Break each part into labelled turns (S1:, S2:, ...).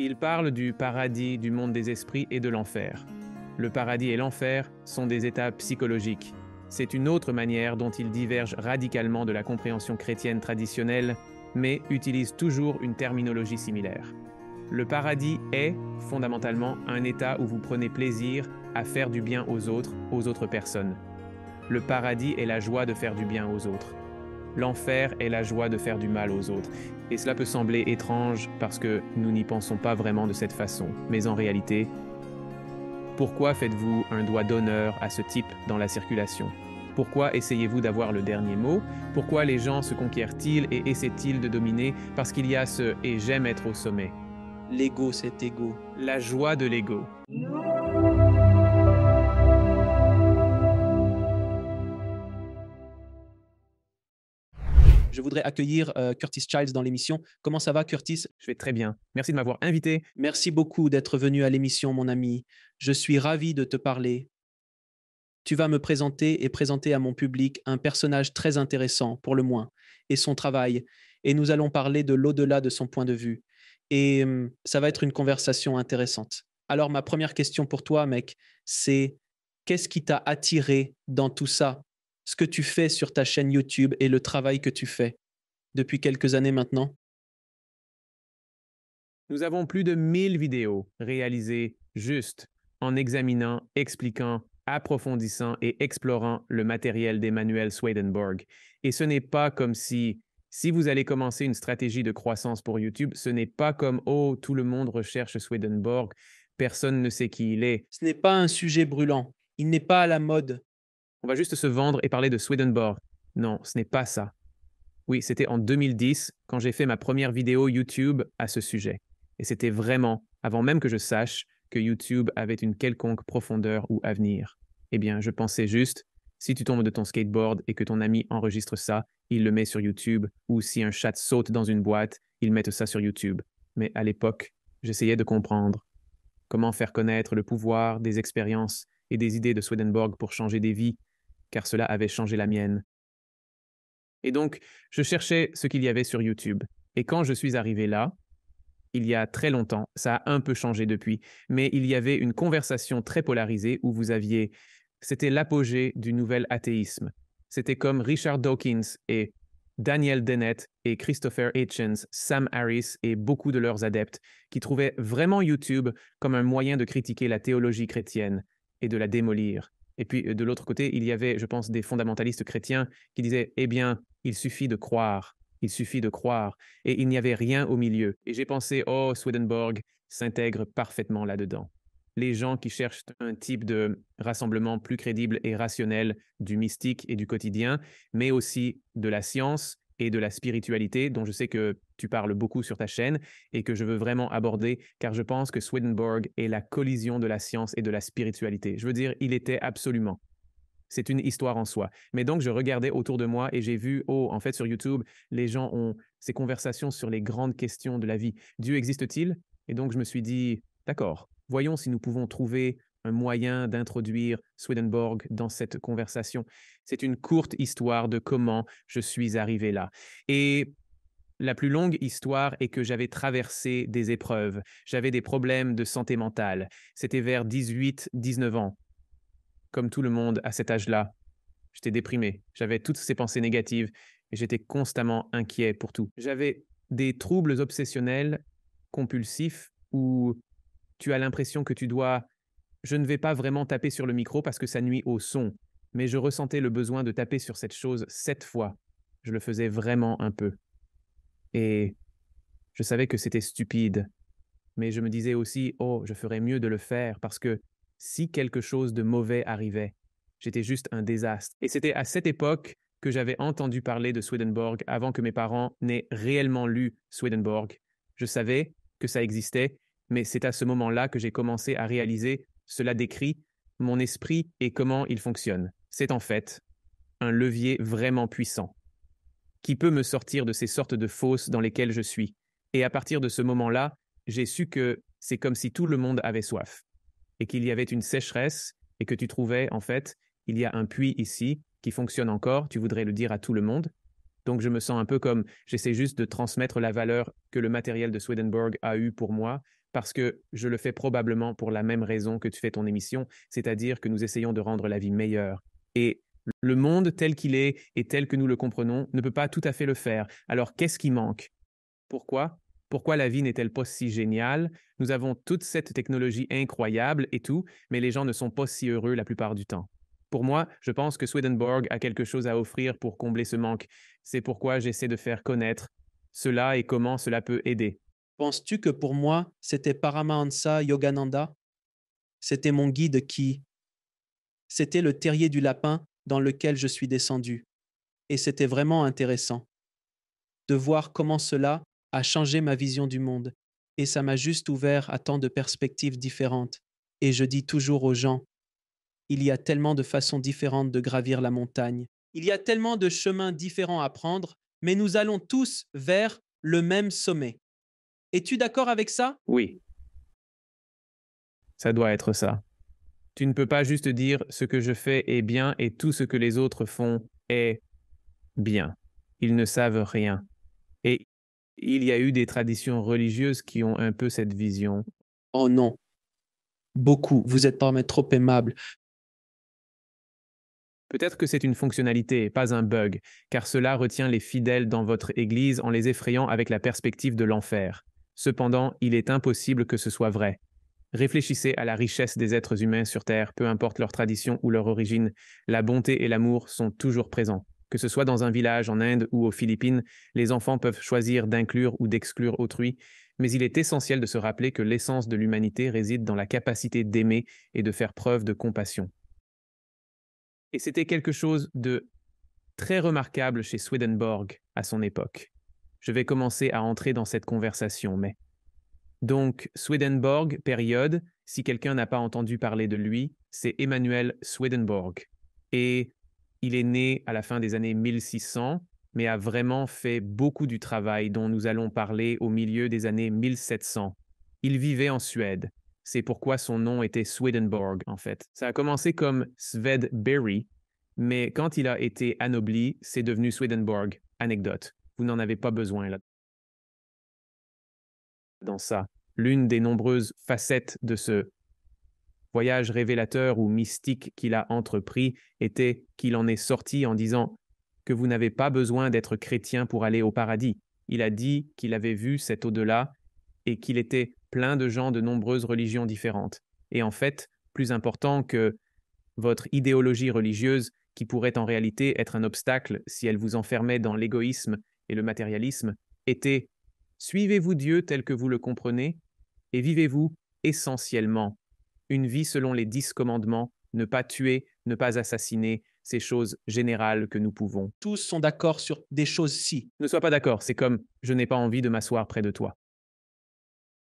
S1: Il parle du paradis, du monde des esprits et de l'enfer. Le paradis et l'enfer sont des états psychologiques. C'est une autre manière dont ils divergent radicalement de la compréhension chrétienne traditionnelle, mais utilisent toujours une terminologie similaire. Le paradis est, fondamentalement, un état où vous prenez plaisir à faire du bien aux autres personnes. Le paradis est la joie de faire du bien aux autres. L'enfer est la joie de faire du mal aux autres. Et cela peut sembler étrange parce que nous n'y pensons pas vraiment de cette façon. Mais en réalité, pourquoi faites-vous un doigt d'honneur à ce type dans la circulation? Pourquoi essayez-vous d'avoir le dernier mot? Pourquoi les gens se conquièrent-ils et essaient-ils de dominer? Parce qu'il y a ce « et j'aime être au sommet ».
S2: L'ego, c'est ego.
S1: La joie de l'ego.
S2: Je voudrais accueillir Curtis Childs dans l'émission. Comment ça va, Curtis?
S1: Je vais très bien. Merci de m'avoir invité.
S2: Merci beaucoup d'être venu à l'émission, mon ami. Je suis ravi de te parler. Tu vas me présenter et présenter à mon public un personnage très intéressant, pour le moins, et son travail. Et nous allons parler de l'au-delà de son point de vue. Et ça va être une conversation intéressante. Alors, ma première question pour toi, mec, c'est qu'est-ce qui t'a attiré dans tout ça? Ce que tu fais sur ta chaîne YouTube et le travail que tu fais depuis quelques années maintenant?
S1: Nous avons plus de 1000 vidéos réalisées juste en examinant, expliquant, approfondissant et explorant le matériel d'Emmanuel Swedenborg. Et ce n'est pas comme si vous allez commencer une stratégie de croissance pour YouTube, ce n'est pas comme « Oh, tout le monde recherche Swedenborg, personne ne sait qui il est.
S2: Ce n'est pas un sujet brûlant. Il n'est pas à la mode.
S1: On va juste se vendre et parler de Swedenborg. » Non, ce n'est pas ça. Oui, c'était en 2010 quand j'ai fait ma première vidéo YouTube à ce sujet. Et c'était vraiment, avant même que je sache, que YouTube avait une quelconque profondeur ou avenir. Eh bien, je pensais juste, si tu tombes de ton skateboard et que ton ami enregistre ça, il le met sur YouTube, ou si un chat saute dans une boîte, ils mettent ça sur YouTube. Mais à l'époque, j'essayais de comprendre comment faire connaître le pouvoir des expériences et des idées de Swedenborg pour changer des vies, car cela avait changé la mienne. Et donc, je cherchais ce qu'il y avait sur YouTube. Et quand je suis arrivé là, il y a très longtemps, ça a un peu changé depuis, mais il y avait une conversation très polarisée où c'était l'apogée du nouvel athéisme. C'était comme Richard Dawkins et Daniel Dennett et Christopher Hitchens, Sam Harris et beaucoup de leurs adeptes qui trouvaient vraiment YouTube comme un moyen de critiquer la théologie chrétienne et de la démolir. Et puis, de l'autre côté, il y avait, je pense, des fondamentalistes chrétiens qui disaient « Eh bien, il suffit de croire. Il suffit de croire. » Et il n'y avait rien au milieu. Et j'ai pensé « Oh, Swedenborg s'intègre parfaitement là-dedans. » Les gens qui cherchent un type de rassemblement plus crédible et rationnel du mystique et du quotidien, mais aussi de la science et de la spiritualité, dont je sais que tu parles beaucoup sur ta chaîne et que je veux vraiment aborder, car je pense que Swedenborg est la collision de la science et de la spiritualité. Je veux dire, il était absolument. C'est une histoire en soi. Mais donc, je regardais autour de moi et j'ai vu, oh, en fait, sur YouTube, les gens ont ces conversations sur les grandes questions de la vie. Dieu existe-t-il? Et donc, je me suis dit, d'accord, voyons si nous pouvons trouver un moyen d'introduire Swedenborg dans cette conversation. C'est une courte histoire de comment je suis arrivé là. Et la plus longue histoire est que j'avais traversé des épreuves. J'avais des problèmes de santé mentale. C'était vers 18-19 ans. Comme tout le monde à cet âge-là, j'étais déprimé. J'avais toutes ces pensées négatives et j'étais constamment inquiet pour tout. J'avais des troubles obsessionnels compulsifs où tu as l'impression que tu dois... Je ne vais pas vraiment taper sur le micro parce que ça nuit au son, mais je ressentais le besoin de taper sur cette chose 7 fois. Je le faisais vraiment un peu. Et je savais que c'était stupide, mais je me disais aussi, oh, je ferais mieux de le faire parce que si quelque chose de mauvais arrivait, j'étais juste un désastre. Et c'était à cette époque que j'avais entendu parler de Swedenborg avant que mes parents n'aient réellement lu Swedenborg. Je savais que ça existait, mais c'est à ce moment-là que j'ai commencé à réaliser cela décrit mon esprit et comment il fonctionne. C'est en fait un levier vraiment puissant qui peut me sortir de ces sortes de fosses dans lesquelles je suis. Et à partir de ce moment-là, j'ai su que c'est comme si tout le monde avait soif et qu'il y avait une sécheresse et que tu trouvais, en fait, il y a un puits ici qui fonctionne encore, tu voudrais le dire à tout le monde, Donc je me sens un peu comme j'essaie juste de transmettre la valeur que le matériel de Swedenborg a eu pour moi, parce que je le fais probablement pour la même raison que tu fais ton émission, c'est-à-dire que nous essayons de rendre la vie meilleure. Et le monde tel qu'il est et tel que nous le comprenons ne peut pas tout à fait le faire. Alors qu'est-ce qui manque? Pourquoi? Pourquoi la vie n'est-elle pas si géniale? Nous avons toute cette technologie incroyable et tout, mais les gens ne sont pas si heureux la plupart du temps. Pour moi, je pense que Swedenborg a quelque chose à offrir pour combler ce manque. C'est pourquoi j'essaie de faire connaître cela et comment cela peut aider.
S2: Penses-tu que pour moi, c'était Paramahansa Yogananda? C'était mon guide qui, c'était le terrier du lapin dans lequel je suis descendu. Et c'était vraiment intéressant de voir comment cela a changé ma vision du monde. Et ça m'a juste ouvert à tant de perspectives différentes. Et je dis toujours aux gens, il y a tellement de façons différentes de gravir la montagne. Il y a tellement de chemins différents à prendre, mais nous allons tous vers le même sommet. Es-tu d'accord avec ça?
S1: Oui, ça doit être ça. Tu ne peux pas juste dire ce que je fais est bien et tout ce que les autres font est bien. Ils ne savent rien. Et il y a eu des traditions religieuses qui ont un peu cette vision.
S2: Oh non, beaucoup. Vous êtes parmi trop aimable.
S1: Peut-être que c'est une fonctionnalité et pas un bug, car cela retient les fidèles dans votre Église en les effrayant avec la perspective de l'enfer. Cependant, il est impossible que ce soit vrai. Réfléchissez à la richesse des êtres humains sur Terre, peu importe leur tradition ou leur origine, la bonté et l'amour sont toujours présents. Que ce soit dans un village en Inde ou aux Philippines, les enfants peuvent choisir d'inclure ou d'exclure autrui, mais il est essentiel de se rappeler que l'essence de l'humanité réside dans la capacité d'aimer et de faire preuve de compassion. Et c'était quelque chose de très remarquable chez Swedenborg à son époque. Je vais commencer à entrer dans cette conversation, mais... Donc, Swedenborg, période, si quelqu'un n'a pas entendu parler de lui, c'est Emanuel Swedenborg. Et il est né à la fin des années 1600, mais a vraiment fait beaucoup du travail dont nous allons parler au milieu des années 1700. Il vivait en Suède. C'est pourquoi son nom était Swedenborg, en fait. Ça a commencé comme Svedberry, mais quand il a été anobli, c'est devenu Swedenborg. Anecdote. Vous n'en avez pas besoin là. Dans ça. L'une des nombreuses facettes de ce voyage révélateur ou mystique qu'il a entrepris était qu'il en est sorti en disant que vous n'avez pas besoin d'être chrétien pour aller au paradis. Il a dit qu'il avait vu cet au-delà et qu'il était plein de gens de nombreuses religions différentes. Et en fait, plus important que votre idéologie religieuse, qui pourrait en réalité être un obstacle si elle vous enfermait dans l'égoïsme et le matérialisme, était suivez-vous Dieu tel que vous le comprenez et vivez-vous essentiellement une vie selon les 10 commandements, ne pas tuer, ne pas assassiner, ces choses générales que nous pouvons.
S2: Tous sont d'accord sur des choses-ci.
S1: Ne sois pas d'accord, c'est comme je n'ai pas envie de m'asseoir près de toi.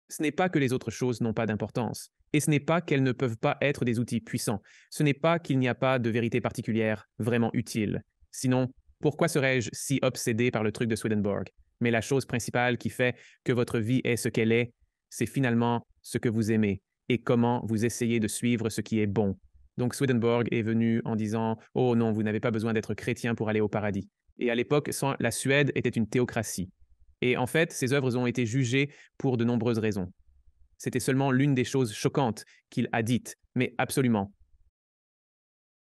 S1: Ce n'est pas que les autres choses n'ont pas d'importance, et ce n'est pas qu'elles ne peuvent pas être des outils puissants, ce n'est pas qu'il n'y a pas de vérité particulière vraiment utile. Sinon, pourquoi serais-je si obsédé par le truc de Swedenborg? Mais la chose principale qui fait que votre vie est ce qu'elle est, c'est finalement ce que vous aimez et comment vous essayez de suivre ce qui est bon. Donc Swedenborg est venu en disant « Oh non, vous n'avez pas besoin d'être chrétien pour aller au paradis ». Et à l'époque, la Suède était une théocratie. Et en fait, ses œuvres ont été jugées pour de nombreuses raisons. C'était seulement l'une des choses choquantes qu'il a dites, mais absolument.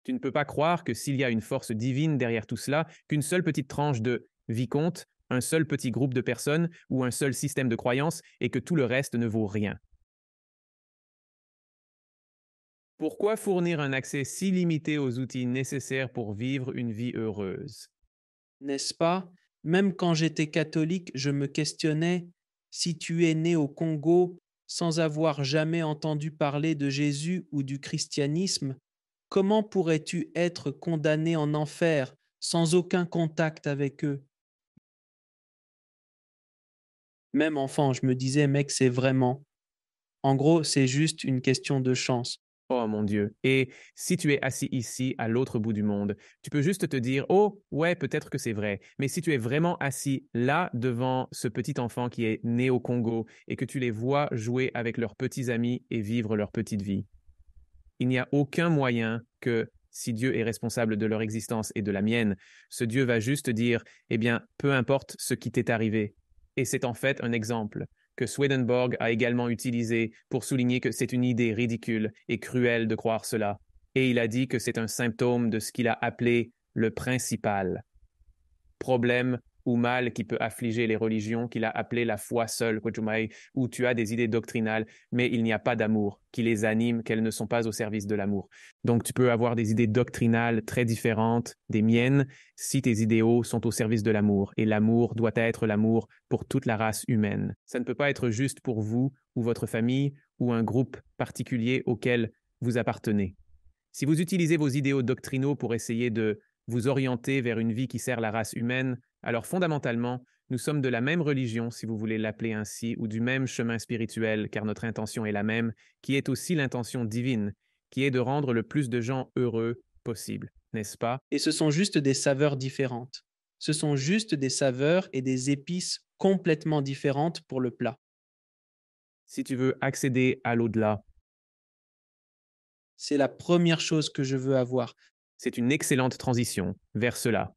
S1: Tu ne peux pas croire que s'il y a une force divine derrière tout cela, qu'une seule petite tranche de vicomte, un seul petit groupe de personnes ou un seul système de croyances et que tout le reste ne vaut rien. Pourquoi fournir un accès si limité aux outils nécessaires pour vivre une vie heureuse?
S2: N'est-ce pas? Même quand j'étais catholique, je me questionnais si tu es né au Congo sans avoir jamais entendu parler de Jésus ou du christianisme, comment pourrais-tu être condamné en enfer sans aucun contact avec eux? Même enfant, je me disais, mec, c'est vraiment. En gros, c'est juste une question de chance.
S1: Oh mon Dieu. Et si tu es assis ici, à l'autre bout du monde, tu peux juste te dire, oh, ouais, peut-être que c'est vrai. Mais si tu es vraiment assis là, devant ce petit enfant qui est né au Congo et que tu les vois jouer avec leurs petits amis et vivre leur petite vie, il n'y a aucun moyen que si Dieu est responsable de leur existence et de la mienne, ce Dieu va juste dire, eh bien, peu importe ce qui t'est arrivé. Et c'est en fait un exemple que Swedenborg a également utilisé pour souligner que c'est une idée ridicule et cruelle de croire cela. Et il a dit que c'est un symptôme de ce qu'il a appelé le principal problème ou mal qui peut affliger les religions, qu'il a appelé la foi seule, où tu as des idées doctrinales, mais il n'y a pas d'amour qui les anime, qu'elles ne sont pas au service de l'amour. Donc tu peux avoir des idées doctrinales très différentes des miennes si tes idéaux sont au service de l'amour, et l'amour doit être l'amour pour toute la race humaine. Ça ne peut pas être juste pour vous ou votre famille ou un groupe particulier auquel vous appartenez. Si vous utilisez vos idéaux doctrinaux pour essayer de vous orienter vers une vie qui sert la race humaine, alors fondamentalement, nous sommes de la même religion, si vous voulez l'appeler ainsi, ou du même chemin spirituel, car notre intention est la même, qui est aussi l'intention divine, qui est de rendre le plus de gens heureux possible, n'est-ce pas?
S2: Et ce sont juste des saveurs différentes. Ce sont juste des saveurs et des épices complètement différentes pour le plat.
S1: Si tu veux accéder à l'au-delà,
S2: C'est la première chose que je veux avoir.
S1: c'est une excellente transition vers cela.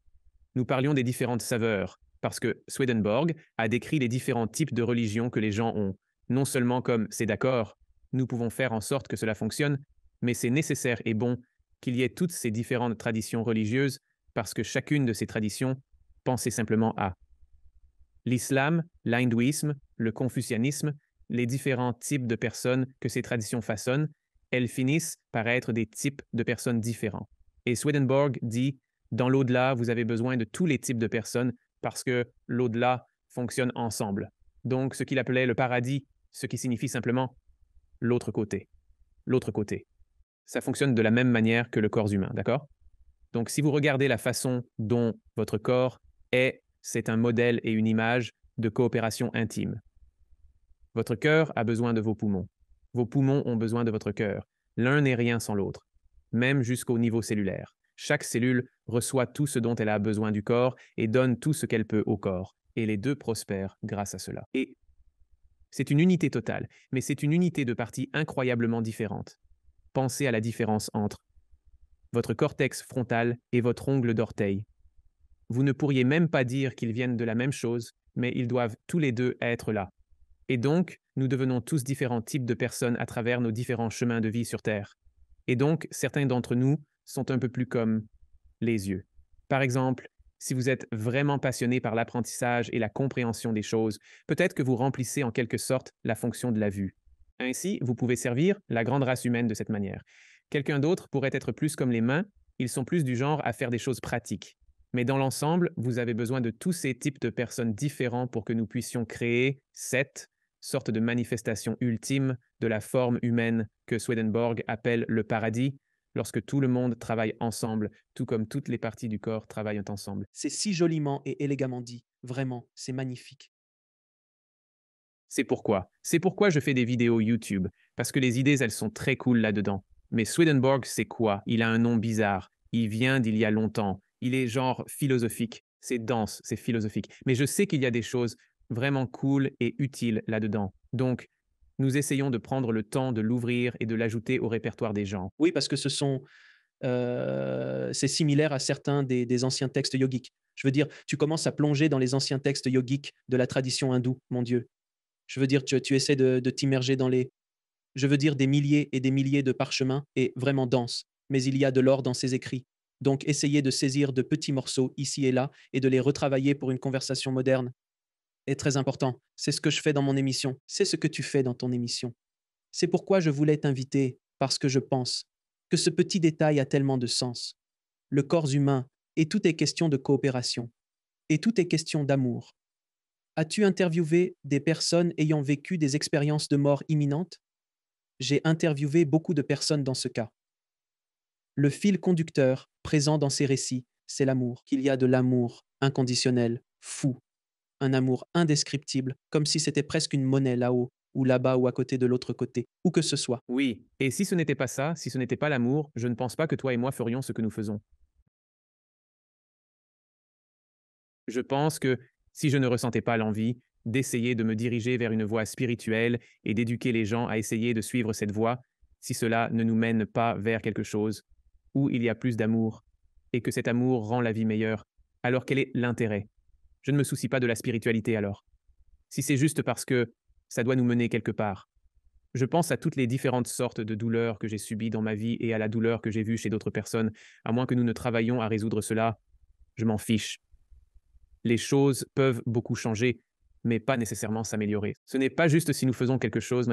S1: Nous parlions des différentes saveurs, parce que Swedenborg a décrit les différents types de religions que les gens ont, non seulement comme c'est d'accord, nous pouvons faire en sorte que cela fonctionne, mais c'est nécessaire et bon qu'il y ait toutes ces différentes traditions religieuses, parce que chacune de ces traditions pensait simplement à l'islam, l'hindouisme, le confucianisme, les différents types de personnes que ces traditions façonnent, elles finissent par être des types de personnes différents. Et Swedenborg dit, dans l'au-delà, vous avez besoin de tous les types de personnes parce que l'au-delà fonctionne ensemble. Donc, ce qu'il appelait le paradis, ce qui signifie simplement l'autre côté. L'autre côté. Ça fonctionne de la même manière que le corps humain, d'accord? Donc, si vous regardez la façon dont votre corps est, c'est un modèle et une image de coopération intime. Votre cœur a besoin de vos poumons. Vos poumons ont besoin de votre cœur. L'un n'est rien sans l'autre, même jusqu'au niveau cellulaire. Chaque cellule reçoit tout ce dont elle a besoin du corps et donne tout ce qu'elle peut au corps, et les deux prospèrent grâce à cela. Et c'est une unité totale, mais c'est une unité de parties incroyablement différentes. Pensez à la différence entre votre cortex frontal et votre ongle d'orteil. Vous ne pourriez même pas dire qu'ils viennent de la même chose, mais ils doivent tous les deux être là. Et donc, nous devenons tous différents types de personnes à travers nos différents chemins de vie sur Terre. Et donc, certains d'entre nous sont un peu plus comme les yeux. Par exemple, si vous êtes vraiment passionné par l'apprentissage et la compréhension des choses, peut-être que vous remplissez en quelque sorte la fonction de la vue. Ainsi, vous pouvez servir la grande race humaine de cette manière. Quelqu'un d'autre pourrait être plus comme les mains, ils sont plus du genre à faire des choses pratiques. Mais dans l'ensemble, vous avez besoin de tous ces types de personnes différents pour que nous puissions créer cette sorte de manifestation ultime de la forme humaine que Swedenborg appelle le paradis, lorsque tout le monde travaille ensemble, tout comme toutes les parties du corps travaillent ensemble.
S2: C'est si joliment et élégamment dit. Vraiment, c'est magnifique.
S1: C'est pourquoi je fais des vidéos YouTube, parce que les idées, elles sont très cool là-dedans. Mais Swedenborg, c'est quoi? Il a un nom bizarre. Il vient d'il y a longtemps. Il est genre philosophique. C'est dense, c'est philosophique. Mais je sais qu'il y a des choses vraiment cool et utiles là-dedans. Donc, nous essayons de prendre le temps de l'ouvrir et de l'ajouter au répertoire des gens.
S2: Oui, parce que c'est similaire à certains des anciens textes yogiques. Je veux dire, tu commences à plonger dans les anciens textes yogiques de la tradition hindoue, mon Dieu. Je veux dire, tu essaies de t'immerger dans je veux dire, des milliers et des milliers de parchemins et vraiment denses, mais il y a de l'or dans ces écrits. Donc, essayez de saisir de petits morceaux ici et là et de les retravailler pour une conversation moderne est très important. C'est ce que je fais dans mon émission. C'est ce que tu fais dans ton émission. C'est pourquoi je voulais t'inviter, parce que je pense que ce petit détail a tellement de sens. Le corps humain, et tout est question de coopération, et tout est question d'amour. As-tu interviewé des personnes ayant vécu des expériences de mort imminente? J'ai interviewé beaucoup de personnes dans ce cas. Le fil conducteur présent dans ces récits, c'est l'amour, qu'il y a de l'amour inconditionnel, fou, un amour indescriptible, comme si c'était presque une monnaie là-haut, ou là-bas, ou à côté de l'autre côté, où que ce soit.
S1: Oui, et si ce n'était pas ça, si ce n'était pas l'amour, je ne pense pas que toi et moi ferions ce que nous faisons. Je pense que si je ne ressentais pas l'envie d'essayer de me diriger vers une voie spirituelle et d'éduquer les gens à essayer de suivre cette voie, si cela ne nous mène pas vers quelque chose, où il y a plus d'amour, et que cet amour rend la vie meilleure, alors quel est l'intérêt? Je ne me soucie pas de la spiritualité alors. Si c'est juste parce que ça doit nous mener quelque part. Je pense à toutes les différentes sortes de douleurs que j'ai subies dans ma vie et à la douleur que j'ai vue chez d'autres personnes. À moins que nous ne travaillions à résoudre cela, je m'en fiche. Les choses peuvent beaucoup changer, mais pas nécessairement s'améliorer. Ce n'est pas juste si nous faisons quelque chose,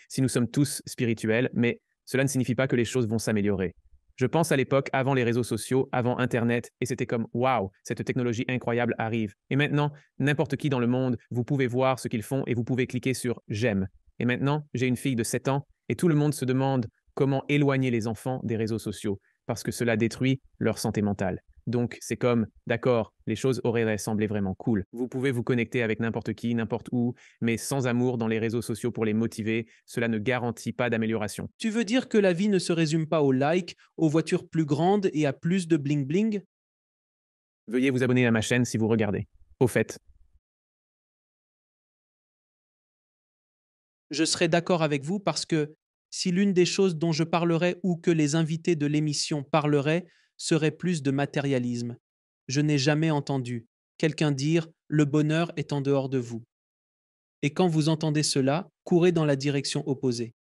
S1: si nous sommes tous spirituels, mais cela ne signifie pas que les choses vont s'améliorer. Je pense à l'époque avant les réseaux sociaux, avant Internet, et c'était comme waouh, cette technologie incroyable arrive. Et maintenant, n'importe qui dans le monde, vous pouvez voir ce qu'ils font et vous pouvez cliquer sur j'aime. Et maintenant, j'ai une fille de 7 ans et tout le monde se demande comment éloigner les enfants des réseaux sociaux parce que cela détruit leur santé mentale. Donc, c'est comme, d'accord, les choses auraient semblé vraiment cool. Vous pouvez vous connecter avec n'importe qui, n'importe où, mais sans amour dans les réseaux sociaux pour les motiver, cela ne garantit pas d'amélioration.
S2: Tu veux dire que la vie ne se résume pas aux likes, aux voitures plus grandes et à plus de bling-bling?
S1: Veuillez vous abonner à ma chaîne si vous regardez. Au fait,
S2: Je serais d'accord avec vous parce que si l'une des choses dont je parlerais ou que les invités de l'émission parleraient serait plus de matérialisme, je n'ai jamais entendu quelqu'un dire le bonheur est en dehors de vous. Et quand vous entendez cela, courez dans la direction opposée.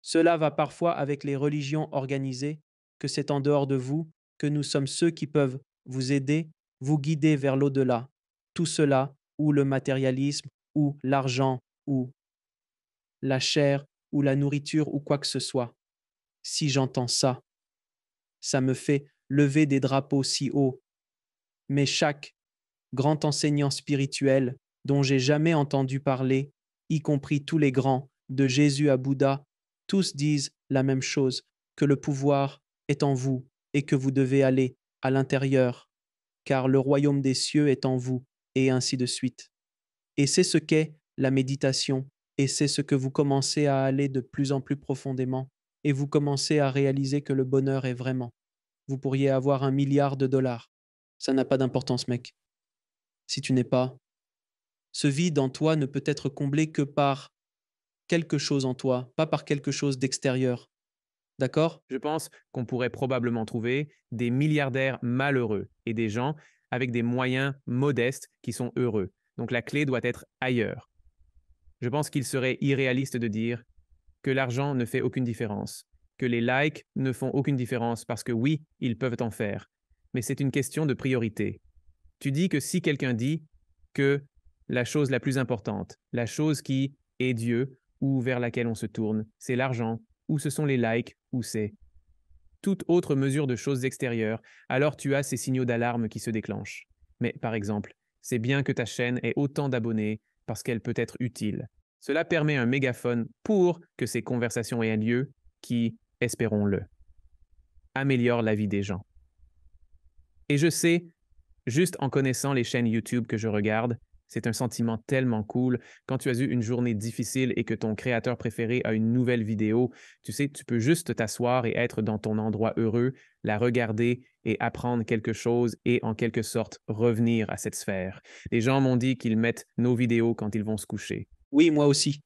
S2: Cela va parfois avec les religions organisées, que c'est en dehors de vous que nous sommes ceux qui peuvent vous aider, vous guider vers l'au-delà. Tout cela, ou le matérialisme, ou l'argent, ou la chair, ou la nourriture, ou quoi que ce soit. Si j'entends ça, ça me fait lever des drapeaux si haut. Mais chaque grand enseignant spirituel dont j'ai jamais entendu parler, y compris tous les grands, de Jésus à Bouddha, tous disent la même chose, que le pouvoir est en vous et que vous devez aller à l'intérieur, car le royaume des cieux est en vous, et ainsi de suite. Et c'est ce qu'est la méditation, et c'est ce que vous commencez à aller de plus en plus profondément, et vous commencez à réaliser que le bonheur est vraiment. Vous pourriez avoir 1 milliard de dollars. Ça n'a pas d'importance, mec. Si tu n'es pas, ce vide en toi ne peut être comblé que par quelque chose en toi, pas par quelque chose d'extérieur. D'accord?
S1: je pense qu'on pourrait probablement trouver des milliardaires malheureux et des gens avec des moyens modestes qui sont heureux. Donc la clé doit être ailleurs. Je pense qu'il serait irréaliste de dire que l'argent ne fait aucune différence, que les likes ne font aucune différence parce que oui, ils peuvent en faire, mais c'est une question de priorité. Tu dis que si quelqu'un dit que la chose la plus importante, la chose qui est Dieu ou vers laquelle on se tourne, c'est l'argent, ou ce sont les likes, ou c'est toute autre mesure de choses extérieures, alors tu as ces signaux d'alarme qui se déclenchent. Mais par exemple, c'est bien que ta chaîne ait autant d'abonnés parce qu'elle peut être utile. Cela permet un mégaphone pour que ces conversations aient un lieu qui, espérons-le, améliore la vie des gens. Et je sais, juste en connaissant les chaînes YouTube que je regarde, c'est un sentiment tellement cool quand tu as eu une journée difficile et que ton créateur préféré a une nouvelle vidéo. Tu sais, tu peux juste t'asseoir et être dans ton endroit heureux, la regarder et apprendre quelque chose et en quelque sorte revenir à cette sphère. Les gens m'ont dit qu'ils mettent nos vidéos quand ils vont se coucher.
S2: Oui, moi aussi.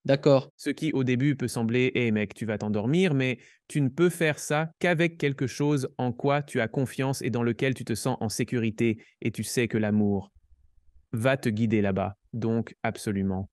S2: D'accord.
S1: Ce qui au début peut sembler hé mec, tu vas t'endormir, mais tu ne peux faire ça qu'avec quelque chose en quoi tu as confiance et dans lequel tu te sens en sécurité et tu sais que l'amour va te guider là-bas. Donc, absolument.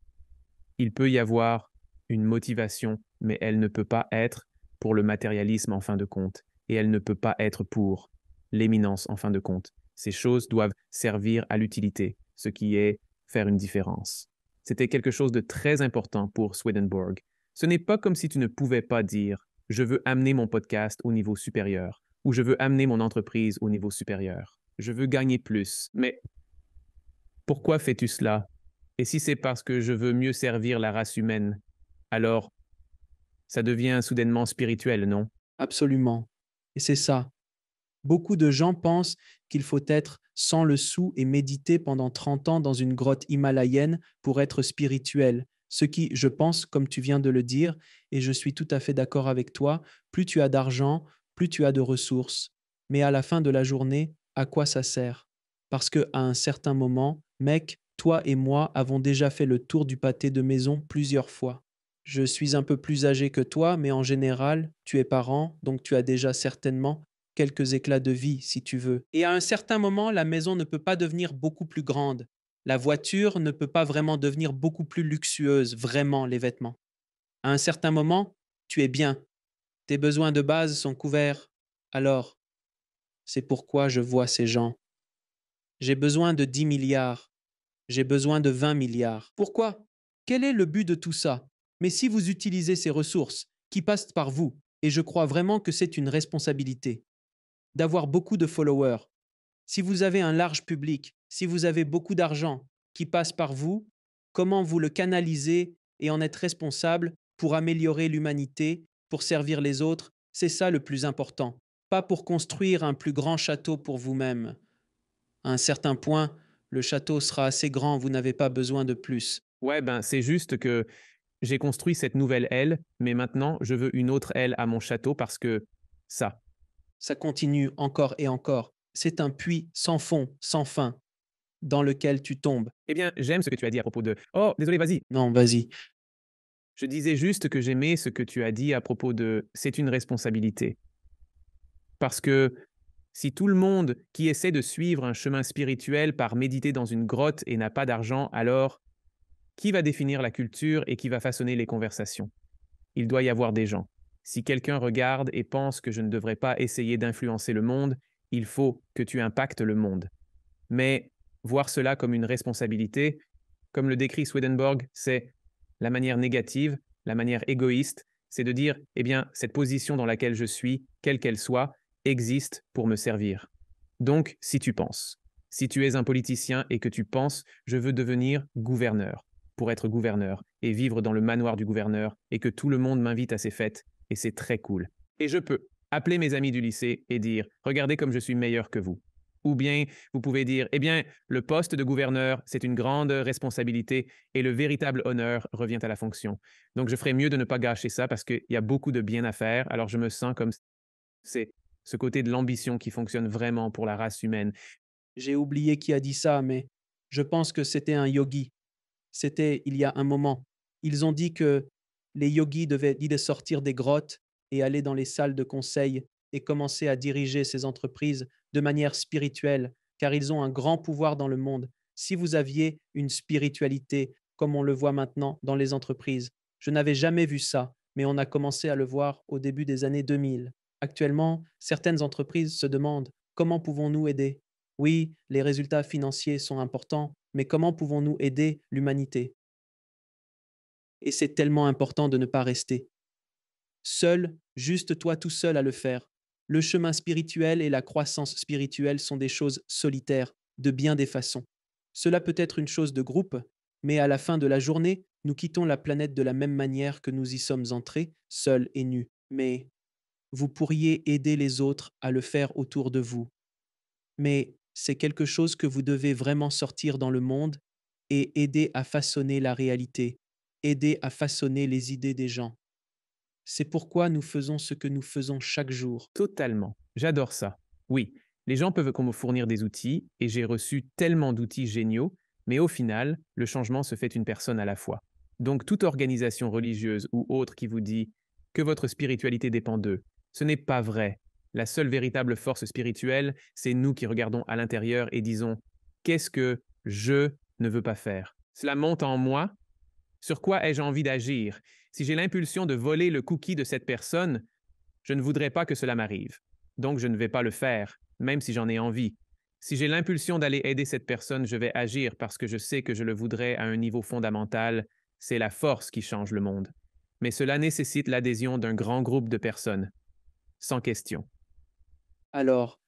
S1: Il peut y avoir une motivation, mais elle ne peut pas être pour le matérialisme en fin de compte, et elle ne peut pas être pour l'éminence en fin de compte. Ces choses doivent servir à l'utilité, ce qui est faire une différence. C'était quelque chose de très important pour Swedenborg. Ce n'est pas comme si tu ne pouvais pas dire je veux amener mon podcast au niveau supérieur ou je veux amener mon entreprise au niveau supérieur. Je veux gagner plus. Mais pourquoi fais-tu cela? Et si c'est parce que je veux mieux servir la race humaine, alors ça devient soudainement spirituel, non?
S2: Absolument. Et c'est ça. Beaucoup de gens pensent qu'il faut être sans le sou et méditer pendant 30 ans dans une grotte himalayenne pour être spirituel. Ce qui, je pense, comme tu viens de le dire, et je suis tout à fait d'accord avec toi, plus tu as d'argent, plus tu as de ressources. Mais à la fin de la journée, à quoi ça sert? Parce que à un certain moment, mec, toi et moi avons déjà fait le tour du pâté de maison plusieurs fois. Je suis un peu plus âgé que toi, mais en général, tu es parent, donc tu as déjà certainement quelques éclats de vie, si tu veux. Et à un certain moment, la maison ne peut pas devenir beaucoup plus grande. La voiture ne peut pas vraiment devenir beaucoup plus luxueuse, vraiment, les vêtements. À un certain moment, tu es bien. Tes besoins de base sont couverts. Alors, c'est pourquoi je vois ces gens. J'ai besoin de 10 milliards. J'ai besoin de 20 milliards. Pourquoi? Quel est le but de tout ça? Mais si vous utilisez ces ressources qui passent par vous, et je crois vraiment que c'est une responsabilité, d'avoir beaucoup de followers, si vous avez un large public, si vous avez beaucoup d'argent qui passe par vous, comment vous le canalisez et en être responsable pour améliorer l'humanité, pour servir les autres, c'est ça le plus important. Pas pour construire un plus grand château pour vous-même. À un certain point, le château sera assez grand, vous n'avez pas besoin de plus.
S1: Ouais, ben c'est juste que j'ai construit cette nouvelle aile, mais maintenant je veux une autre aile à mon château parce que ça.
S2: Ça continue encore et encore. C'est un puits sans fond, sans fin, dans lequel tu tombes.
S1: Eh bien, j'aime ce que tu as dit à propos de... Oh, désolé, vas-y.
S2: Non, vas-y.
S1: Je disais juste que j'aimais ce que tu as dit à propos de... C'est une responsabilité. Parce que si tout le monde qui essaie de suivre un chemin spirituel part méditer dans une grotte et n'a pas d'argent, alors qui va définir la culture et qui va façonner les conversations? Il doit y avoir des gens. Si quelqu'un regarde et pense que je ne devrais pas essayer d'influencer le monde, il faut que tu impactes le monde. Mais voir cela comme une responsabilité, comme le décrit Swedenborg, c'est la manière négative, la manière égoïste, c'est de dire, eh bien, cette position dans laquelle je suis, quelle qu'elle soit, existe pour me servir. Donc, si tu penses, si tu es un politicien et que tu penses, je veux devenir gouverneur, pour être gouverneur et vivre dans le manoir du gouverneur et que tout le monde m'invite à ses fêtes, et c'est très cool. Et je peux appeler mes amis du lycée et dire, regardez comme je suis meilleur que vous. Ou bien vous pouvez dire, eh bien, le poste de gouverneur, c'est une grande responsabilité et le véritable honneur revient à la fonction. Donc, je ferais mieux de ne pas gâcher ça parce qu'il y a beaucoup de bien à faire. Alors, je me sens comme c'est ce côté de l'ambition qui fonctionne vraiment pour la race humaine.
S2: J'ai oublié qui a dit ça, mais je pense que c'était un yogi. C'était il y a un moment. Ils ont dit que les yogis devaient sortir des grottes et aller dans les salles de conseil et commencer à diriger ces entreprises de manière spirituelle, car ils ont un grand pouvoir dans le monde. Si vous aviez une spiritualité comme on le voit maintenant dans les entreprises, je n'avais jamais vu ça, mais on a commencé à le voir au début des années 2000. Actuellement, certaines entreprises se demandent comment pouvons-nous aider. Oui, les résultats financiers sont importants, mais comment pouvons-nous aider l'humanité? Et c'est tellement important de ne pas rester seul, juste toi tout seul à le faire. Le chemin spirituel et la croissance spirituelle sont des choses solitaires, de bien des façons. Cela peut être une chose de groupe, mais à la fin de la journée, nous quittons la planète de la même manière que nous y sommes entrés, seuls et nus. Mais vous pourriez aider les autres à le faire autour de vous. Mais c'est quelque chose que vous devez vraiment sortir dans le monde et aider à façonner la réalité, aider à façonner les idées des gens. C'est pourquoi nous faisons ce que nous faisons chaque jour.
S1: Totalement. J'adore ça. Oui, les gens peuvent me fournir des outils et j'ai reçu tellement d'outils géniaux, mais au final, le changement se fait une personne à la fois. Donc toute organisation religieuse ou autre qui vous dit que votre spiritualité dépend d'eux, ce n'est pas vrai. La seule véritable force spirituelle, c'est nous qui regardons à l'intérieur et disons qu'est-ce que je ne veux pas faire. Cela monte en moi. Sur quoi ai-je envie d'agir? Si j'ai l'impulsion de voler le cookie de cette personne, je ne voudrais pas que cela m'arrive. Donc je ne vais pas le faire, même si j'en ai envie. Si j'ai l'impulsion d'aller aider cette personne, je vais agir parce que je sais que je le voudrais à un niveau fondamental. C'est la force qui change le monde. Mais cela nécessite l'adhésion d'un grand groupe de personnes. Sans question.
S2: Alors,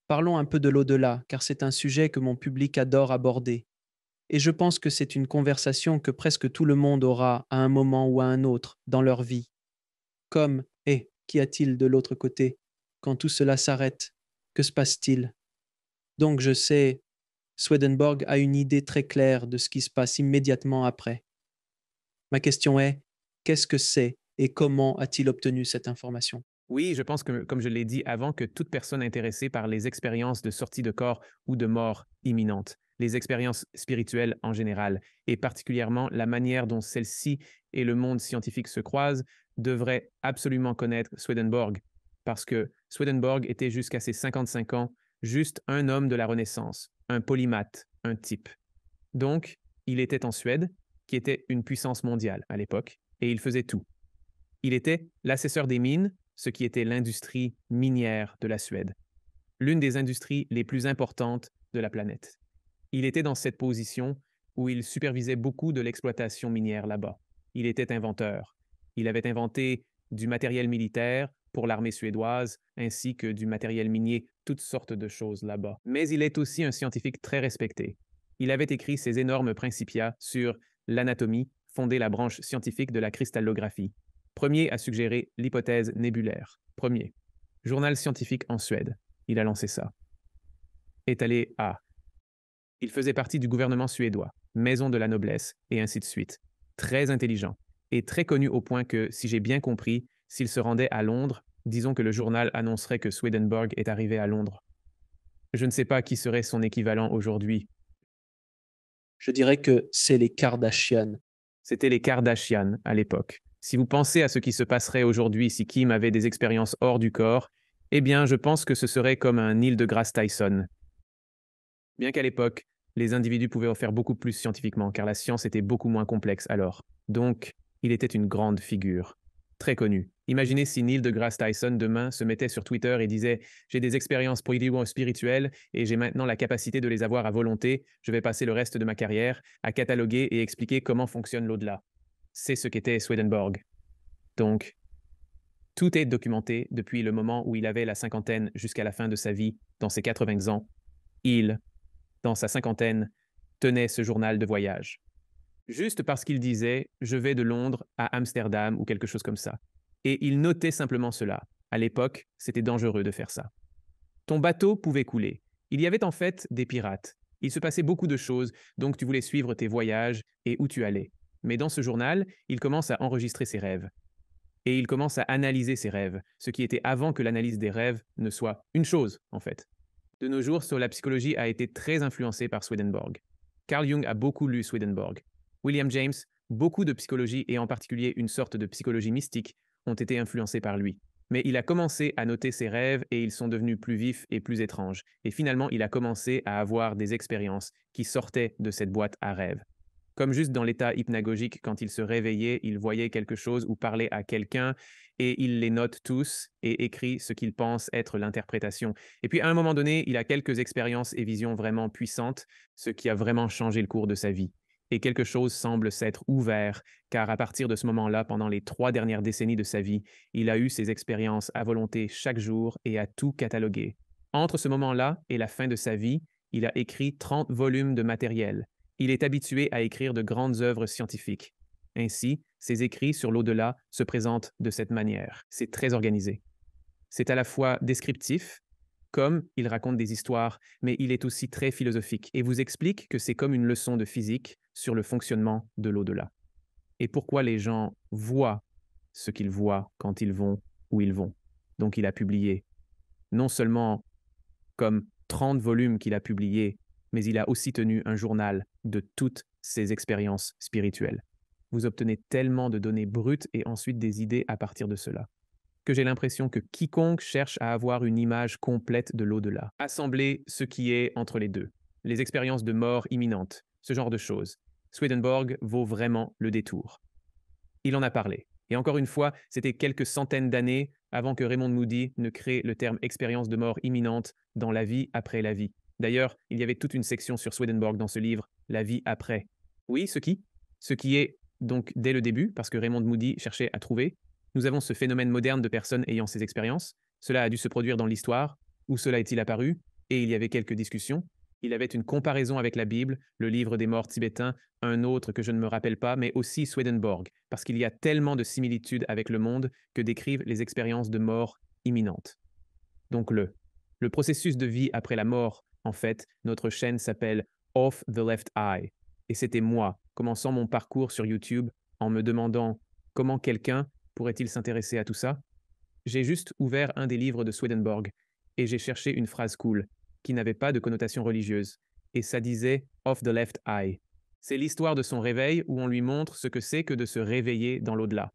S2: parlons un peu de l'au-delà, car c'est un sujet que mon public adore aborder. Et je pense que c'est une conversation que presque tout le monde aura à un moment ou à un autre dans leur vie. Comme, qu'y a-t-il de l'autre côté? Quand tout cela s'arrête, que se passe-t-il? Donc je sais, Swedenborg a une idée très claire de ce qui se passe immédiatement après. Ma question est, qu'est-ce que c'est et comment a-t-il obtenu cette information?
S1: Oui, je pense que, comme je l'ai dit avant, que toute personne intéressée par les expériences de sortie de corps ou de mort imminente les expériences spirituelles en général, et particulièrement la manière dont celle-ci et le monde scientifique se croisent, devraient absolument connaître Swedenborg, parce que Swedenborg était jusqu'à ses 55 ans juste un homme de la Renaissance, un polymathe, un type. Donc, il était en Suède, qui était une puissance mondiale à l'époque, et il faisait tout. Il était l'assesseur des mines, ce qui était l'industrie minière de la Suède, l'une des industries les plus importantes de la planète. Il était dans cette position où il supervisait beaucoup de l'exploitation minière là-bas. Il était inventeur. Il avait inventé du matériel militaire pour l'armée suédoise, ainsi que du matériel minier, toutes sortes de choses là-bas. Mais il est aussi un scientifique très respecté. Il avait écrit ses énormes Principia sur l'anatomie, fondé la branche scientifique de la cristallographie. Premier à suggérer l'hypothèse nébulaire. Premier. Journal scientifique en Suède. Il a lancé ça. Étalé à. Il faisait partie du gouvernement suédois, maison de la noblesse, et ainsi de suite. Très intelligent, et très connu au point que, si j'ai bien compris, s'il se rendait à Londres, disons que le journal annoncerait que Swedenborg est arrivé à Londres. Je ne sais pas qui serait son équivalent aujourd'hui.
S2: Je dirais que c'est les Kardashian.
S1: C'était les Kardashian à l'époque. Si vous pensez à ce qui se passerait aujourd'hui si Kim avait des expériences hors du corps, eh bien, je pense que ce serait comme un Neil deGrasse Tyson. Bien qu'à l'époque, les individus pouvaient en faire beaucoup plus scientifiquement, car la science était beaucoup moins complexe alors. Donc, il était une grande figure. Très connu. Imaginez si Neil deGrasse Tyson demain se mettait sur Twitter et disait « J'ai des expériences spirituelles et j'ai maintenant la capacité de les avoir à volonté. Je vais passer le reste de ma carrière à cataloguer et expliquer comment fonctionne l'au-delà. » C'est ce qu'était Swedenborg. Donc, tout est documenté depuis le moment où il avait la cinquantaine jusqu'à la fin de sa vie, dans ses 80 ans. Il, dans sa cinquantaine, tenait ce journal de voyage. Juste parce qu'il disait « Je vais de Londres à Amsterdam » ou quelque chose comme ça. Et il notait simplement cela. À l'époque, c'était dangereux de faire ça. Ton bateau pouvait couler. Il y avait en fait des pirates. Il se passait beaucoup de choses, donc tu voulais suivre tes voyages et où tu allais. Mais dans ce journal, il commence à enregistrer ses rêves. Et il commence à analyser ses rêves, ce qui était avant que l'analyse des rêves ne soit une chose, en fait. De nos jours, la psychologie a été très influencée par Swedenborg. Carl Jung a beaucoup lu Swedenborg. William James, beaucoup de psychologie et en particulier une sorte de psychologie mystique ont été influencés par lui. Mais il a commencé à noter ses rêves et ils sont devenus plus vifs et plus étranges. Et finalement, il a commencé à avoir des expériences qui sortaient de cette boîte à rêves. Comme juste dans l'état hypnagogique, quand il se réveillait, il voyait quelque chose ou parlait à quelqu'un et il les note tous et écrit ce qu'il pense être l'interprétation. Et puis à un moment donné, il a quelques expériences et visions vraiment puissantes, ce qui a vraiment changé le cours de sa vie. Et quelque chose semble s'être ouvert, car à partir de ce moment-là, pendant les 3 dernières décennies de sa vie, il a eu ces expériences à volonté chaque jour et a tout catalogué. Entre ce moment-là et la fin de sa vie, il a écrit 30 volumes de matériel. Il est habitué à écrire de grandes œuvres scientifiques. Ainsi, ses écrits sur l'au-delà se présentent de cette manière. C'est très organisé. C'est à la fois descriptif, comme il raconte des histoires, mais il est aussi très philosophique et vous explique que c'est comme une leçon de physique sur le fonctionnement de l'au-delà. Et pourquoi les gens voient ce qu'ils voient quand ils vont où ils vont. Donc il a publié non seulement comme 30 volumes qu'il a publiés, mais il a aussi tenu un journal de toutes ses expériences spirituelles. Vous obtenez tellement de données brutes et ensuite des idées à partir de cela, que j'ai l'impression que quiconque cherche à avoir une image complète de l'au-delà, assembler ce qui est entre les deux, les expériences de mort imminente, ce genre de choses, Swedenborg vaut vraiment le détour. Il en a parlé. Et encore une fois, c'était quelques centaines d'années avant que Raymond Moody ne crée le terme expérience de mort imminente dans La vie après la vie. D'ailleurs, il y avait toute une section sur Swedenborg dans ce livre, La vie après. Oui, ce qui est donc dès le début, parce que Raymond Moody cherchait à trouver, nous avons ce phénomène moderne de personnes ayant ces expériences. Cela a dû se produire dans l'histoire. Où cela est-il apparu? Et il y avait quelques discussions. Il avait une comparaison avec la Bible, le livre des morts tibétains, un autre que je ne me rappelle pas, mais aussi Swedenborg, parce qu'il y a tellement de similitudes avec le monde que décrivent les expériences de mort imminente. Donc le processus de vie après la mort, en fait, notre chaîne s'appelle Off the Left Eye. Et c'était moi, commençant mon parcours sur YouTube, en me demandant comment quelqu'un pourrait-il s'intéresser à tout ça? J'ai juste ouvert un des livres de Swedenborg et j'ai cherché une phrase cool, qui n'avait pas de connotation religieuse. et ça disait Of the Left Eye. C'est l'histoire de son réveil où on lui montre ce que c'est que de se réveiller dans l'au-delà.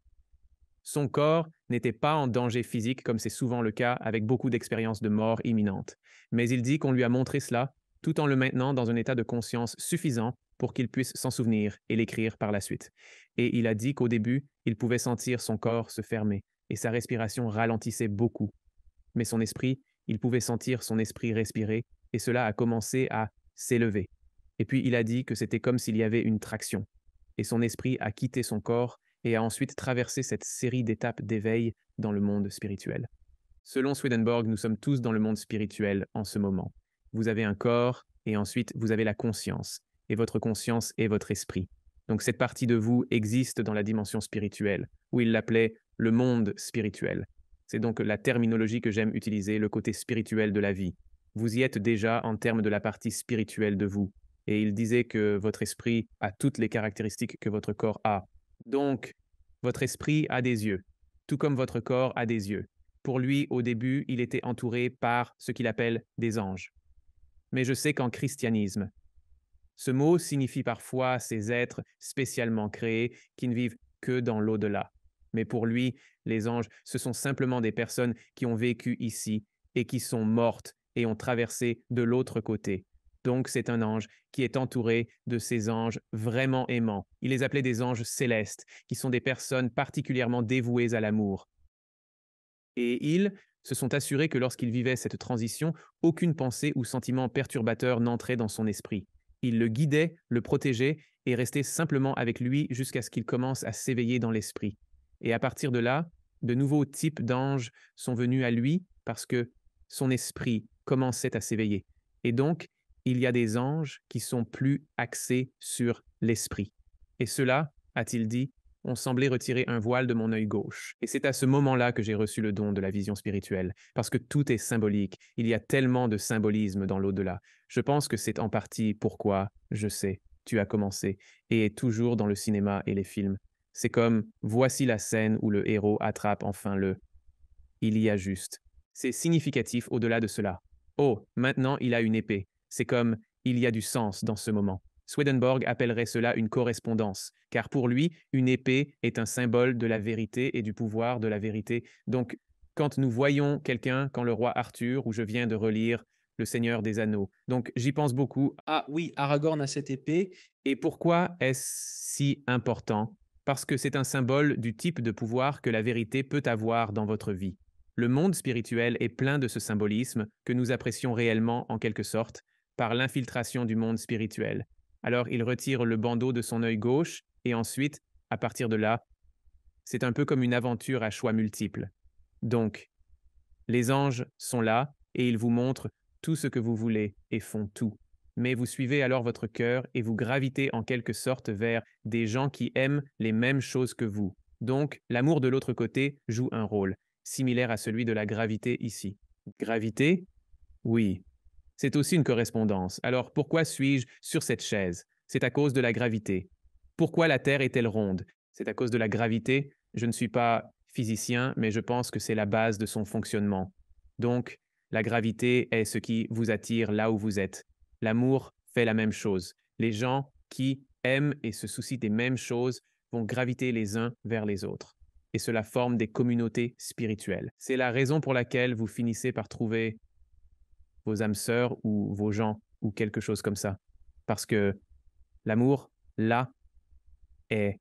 S1: Son corps n'était pas en danger physique comme c'est souvent le cas avec beaucoup d'expériences de mort imminente, mais il dit qu'on lui a montré cela tout en le maintenant dans un état de conscience suffisant pour qu'il puisse s'en souvenir et l'écrire par la suite. Et il a dit qu'au début, il pouvait sentir son corps se fermer et sa respiration ralentissait beaucoup. Mais son esprit, il pouvait sentir son esprit respirer et cela a commencé à s'élever. Et puis il a dit que c'était comme s'il y avait une traction. Et son esprit a quitté son corps et a ensuite traversé cette série d'étapes d'éveil dans le monde spirituel. Selon Swedenborg, nous sommes tous dans le monde spirituel en ce moment. Vous avez un corps et ensuite vous avez la conscience. Et votre conscience est votre esprit. Donc cette partie de vous existe dans la dimension spirituelle, où il l'appelait le monde spirituel. C'est donc la terminologie que j'aime utiliser, le côté spirituel de la vie. Vous y êtes déjà en termes de la partie spirituelle de vous. Et il disait que votre esprit a toutes les caractéristiques que votre corps a. Donc, votre esprit a des yeux, tout comme votre corps a des yeux. Pour lui, au début, il était entouré par ce qu'il appelle des anges. Mais je sais qu'en christianisme, ce mot signifie parfois ces êtres spécialement créés qui ne vivent que dans l'au-delà. Mais pour lui, les anges, ce sont simplement des personnes qui ont vécu ici et qui sont mortes et ont traversé de l'autre côté. Donc c'est un ange qui est entouré de ces anges vraiment aimants. Il les appelait des anges célestes, qui sont des personnes particulièrement dévouées à l'amour. Et ils se sont assurés que lorsqu'il vivait cette transition, aucune pensée ou sentiment perturbateur n'entrait dans son esprit. Il le guidait, le protégeait et restait simplement avec lui jusqu'à ce qu'il commence à s'éveiller dans l'esprit. Et à partir de là, de nouveaux types d'anges sont venus à lui parce que son esprit commençait à s'éveiller. Et donc, il y a des anges qui sont plus axés sur l'esprit. Et cela, a-t-il dit, ont semblé retirer un voile de mon œil gauche. Et c'est à ce moment-là que j'ai reçu le don de la vision spirituelle, parce que tout est symbolique. Il y a tellement de symbolisme dans l'au-delà. Je pense que c'est en partie pourquoi, je sais, tu as commencé, et est toujours dans le cinéma et les films. C'est comme, voici la scène où le héros attrape enfin le il y a juste. C'est significatif au-delà de cela. Oh, maintenant il a une épée. C'est comme, il y a du sens dans ce moment. Swedenborg appellerait cela une correspondance, car pour lui, une épée est un symbole de la vérité et du pouvoir de la vérité. Donc, quand nous voyons quelqu'un, quand le roi Arthur, où je viens de relire Le Seigneur des Anneaux, donc j'y pense beaucoup.
S2: Ah oui, Aragorn a cette épée.
S1: Et pourquoi est-ce si important? Parce que c'est un symbole du type de pouvoir que la vérité peut avoir dans votre vie. Le monde spirituel est plein de ce symbolisme que nous apprécions réellement en quelque sorte par l'infiltration du monde spirituel. Alors il retire le bandeau de son œil gauche et ensuite, à partir de là, c'est un peu comme une aventure à choix multiples. Donc, les anges sont là et ils vous montrent tout ce que vous voulez et font tout. Mais vous suivez alors votre cœur et vous gravitez en quelque sorte vers des gens qui aiment les mêmes choses que vous. Donc, l'amour de l'autre côté joue un rôle, similaire à celui de la gravité ici. Gravité? Oui. C'est aussi une correspondance. Alors pourquoi suis-je sur cette chaise? C'est à cause de la gravité. Pourquoi la Terre est-elle ronde? C'est à cause de la gravité. Je ne suis pas physicien, mais je pense que c'est la base de son fonctionnement. Donc, la gravité est ce qui vous attire là où vous êtes. L'amour fait la même chose. Les gens qui aiment et se soucient des mêmes choses vont graviter les uns vers les autres. Et cela forme des communautés spirituelles. C'est la raison pour laquelle vous finissez par trouver vos âmes sœurs ou vos gens ou quelque chose comme ça. Parce que l'amour, là, est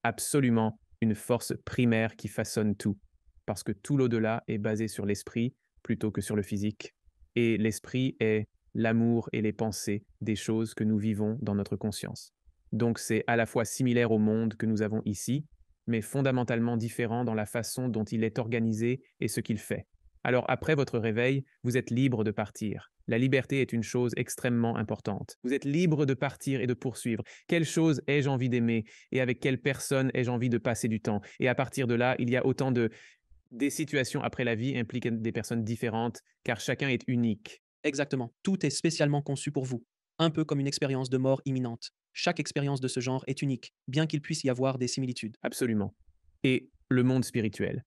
S1: absolument une force primaire qui façonne tout. Parce que tout l'au-delà est basé sur l'esprit plutôt que sur le physique. Et l'esprit est l'amour et les pensées des choses que nous vivons dans notre conscience. Donc c'est à la fois similaire au monde que nous avons ici, mais fondamentalement différent dans la façon dont il est organisé et ce qu'il fait. Alors après votre réveil, vous êtes libre de partir. La liberté est une chose extrêmement importante. Vous êtes libre de partir et de poursuivre. Quelle chose ai-je envie d'aimer et avec quelle personne ai-je envie de passer du temps? Et à partir de là, il y a autant de... Des situations après la vie impliquent des personnes différentes, car chacun est unique.
S2: Exactement. Tout est spécialement conçu pour vous, un peu comme une expérience de mort imminente. Chaque expérience de ce genre est unique, bien qu'il puisse y avoir des similitudes.
S1: Absolument. Et le monde spirituel,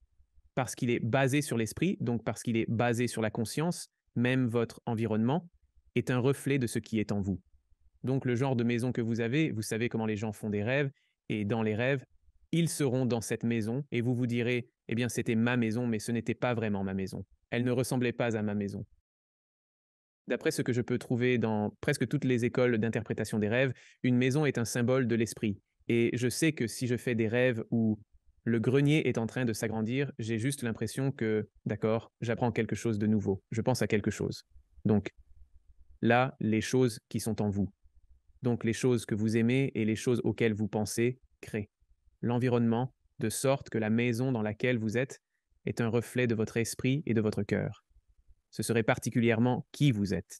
S1: parce qu'il est basé sur l'esprit, donc parce qu'il est basé sur la conscience, même votre environnement, est un reflet de ce qui est en vous. Donc le genre de maison que vous avez, vous savez comment les gens font des rêves, et dans les rêves, ils seront dans cette maison, et vous vous direz, eh bien c'était ma maison, mais ce n'était pas vraiment ma maison. Elle ne ressemblait pas à ma maison. D'après ce que je peux trouver dans presque toutes les écoles d'interprétation des rêves, une maison est un symbole de l'esprit. Et je sais que si je fais des rêves où le grenier est en train de s'agrandir, j'ai juste l'impression que, d'accord, j'apprends quelque chose de nouveau, je pense à quelque chose. Donc là, les choses qui sont en vous. Donc les choses que vous aimez et les choses auxquelles vous pensez créent l'environnement de sorte que la maison dans laquelle vous êtes est un reflet de votre esprit et de votre cœur. Ce serait particulièrement qui vous êtes.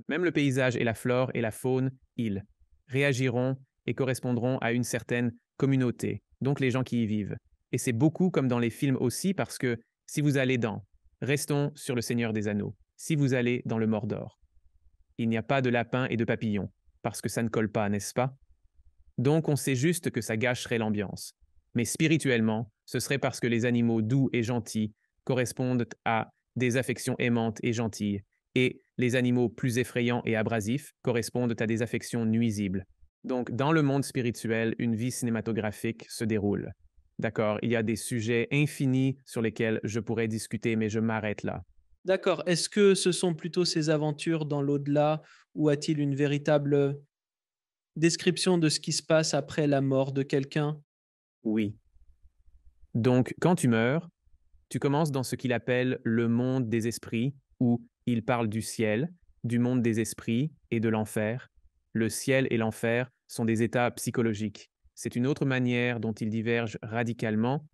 S1: Même le paysage et la flore et la faune, ils réagiront et correspondront à une certaine communauté, donc les gens qui y vivent. Et c'est beaucoup comme dans les films aussi parce que si vous allez dans, restons sur le Seigneur des Anneaux, si vous allez dans le Mordor, il n'y a pas de lapins et de papillons, parce que ça ne colle pas, n'est-ce pas? Donc on sait juste que ça gâcherait l'ambiance. Mais spirituellement, ce serait parce que les animaux doux et gentils correspondent à des affections aimantes et gentilles, et les animaux plus effrayants et abrasifs correspondent à des affections nuisibles. Donc dans le monde spirituel, une vie cinématographique se déroule. D'accord, il y a des sujets infinis sur lesquels je pourrais discuter, mais je m'arrête là.
S2: D'accord. Est-ce que ce sont plutôt ces aventures dans l'au-delà ou a-t-il une véritable description de ce qui se passe après la mort de quelqu'un?
S1: Oui. Donc quand tu meurs, tu commences dans ce qu'il appelle le monde des esprits, où il parle du ciel, du monde des esprits et de l'enfer. Le ciel et l'enfer sont des états psychologiques. C'est une autre manière dont ils divergent radicalement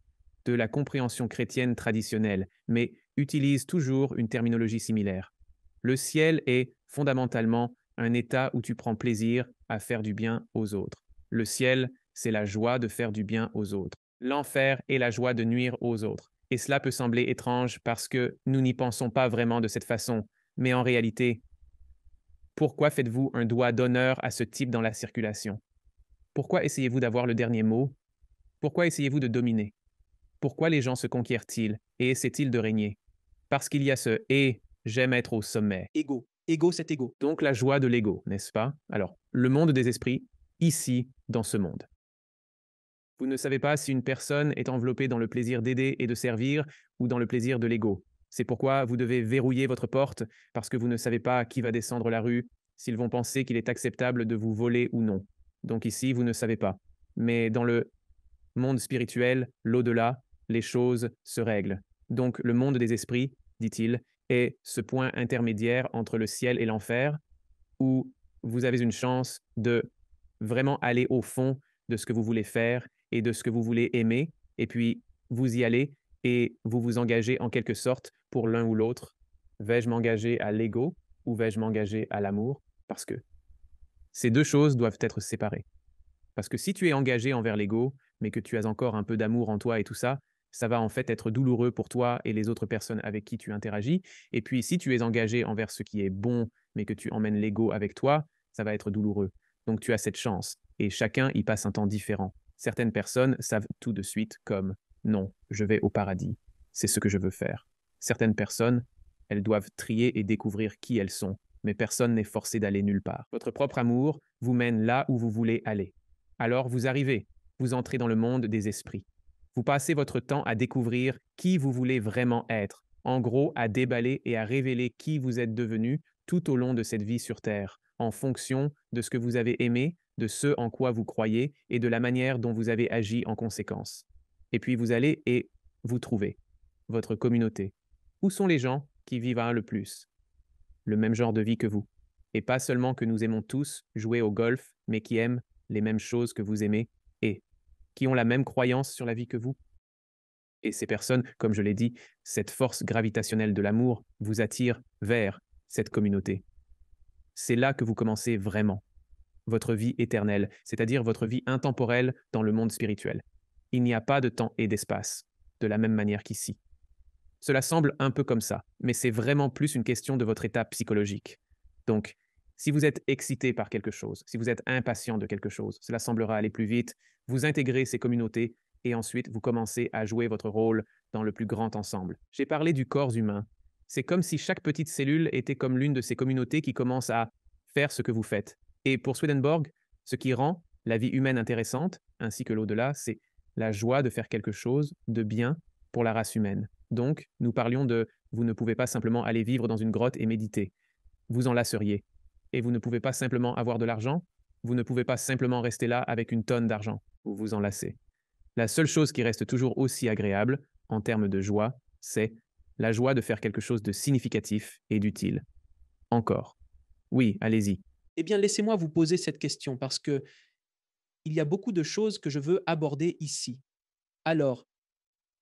S1: de la compréhension chrétienne traditionnelle, mais utilisent toujours une terminologie similaire. Le ciel est fondamentalement un état où tu prends plaisir à faire du bien aux autres. Le ciel, c'est la joie de faire du bien aux autres. L'enfer est la joie de nuire aux autres. Et cela peut sembler étrange parce que nous n'y pensons pas vraiment de cette façon. Mais en réalité, pourquoi faites-vous un doigt d'honneur à ce type dans la circulation? Pourquoi essayez-vous d'avoir le dernier mot? Pourquoi essayez-vous de dominer? Pourquoi les gens se conquièrent-ils et essaient-ils de régner? Parce qu'il y a ce et j'aime être au sommet.
S2: Ego. Ego, c'est ego.
S1: Donc la joie de l'ego, n'est-ce pas? Alors, le monde des esprits, ici, dans ce monde. Vous ne savez pas si une personne est enveloppée dans le plaisir d'aider et de servir ou dans le plaisir de l'ego. C'est pourquoi vous devez verrouiller votre porte parce que vous ne savez pas qui va descendre la rue, s'ils vont penser qu'il est acceptable de vous voler ou non. Donc ici, vous ne savez pas. Mais dans le monde spirituel, l'au-delà, les choses se règlent. Donc le monde des esprits, dit-il, est ce point intermédiaire entre le ciel et l'enfer où vous avez une chance de vraiment aller au fond de ce que vous voulez faire et de ce que vous voulez aimer, et puis vous y allez et vous vous engagez en quelque sorte pour l'un ou l'autre. Vais-je m'engager à l'ego ou vais-je m'engager à l'amour? Parce que ces deux choses doivent être séparées. Parce que si tu es engagé envers l'ego, mais que tu as encore un peu d'amour en toi et tout ça, ça va en fait être douloureux pour toi et les autres personnes avec qui tu interagis. Et puis si tu es engagé envers ce qui est bon, mais que tu emmènes l'ego avec toi, ça va être douloureux. Donc tu as cette chance. Et chacun y passe un temps différent. Certaines personnes savent tout de suite comme non, je vais au paradis. C'est ce que je veux faire. Certaines personnes, elles doivent trier et découvrir qui elles sont, mais personne n'est forcé d'aller nulle part. Votre propre amour vous mène là où vous voulez aller. Alors vous arrivez, vous entrez dans le monde des esprits. Vous passez votre temps à découvrir qui vous voulez vraiment être, en gros à déballer et à révéler qui vous êtes devenu tout au long de cette vie sur Terre, en fonction de ce que vous avez aimé, de ce en quoi vous croyez et de la manière dont vous avez agi en conséquence. Et puis vous allez et vous trouvez votre communauté. Où sont les gens qui vivent le plus? Le même genre de vie que vous. Et pas seulement que nous aimons tous jouer au golf, mais qui aiment les mêmes choses que vous aimez et qui ont la même croyance sur la vie que vous. Et ces personnes, comme je l'ai dit, cette force gravitationnelle de l'amour vous attire vers cette communauté. C'est là que vous commencez vraiment votre vie éternelle, c'est-à-dire votre vie intemporelle dans le monde spirituel. Il n'y a pas de temps et d'espace, de la même manière qu'ici. Cela semble un peu comme ça, mais c'est vraiment plus une question de votre état psychologique. Donc, si vous êtes excité par quelque chose, si vous êtes impatient de quelque chose, cela semblera aller plus vite, vous intégrez ces communautés et ensuite vous commencez à jouer votre rôle dans le plus grand ensemble. J'ai parlé du corps humain, C'est comme si chaque petite cellule était comme l'une de ces communautés qui commencent à faire ce que vous faites. Et pour Swedenborg, ce qui rend la vie humaine intéressante, ainsi que l'au-delà, c'est la joie de faire quelque chose de bien pour la race humaine. Donc, nous parlions de vous ne pouvez pas simplement aller vivre dans une grotte et méditer. Vous en lasseriez. Et vous ne pouvez pas simplement avoir de l'argent. Vous ne pouvez pas simplement rester là avec une tonne d'argent. Vous vous en lassez. La seule chose qui reste toujours aussi agréable, en termes de joie, c'est la joie de faire quelque chose de significatif et d'utile. Encore. Oui, allez-y.
S2: Eh bien, laissez-moi vous poser cette question parce que il y a beaucoup de choses que je veux aborder ici. Alors,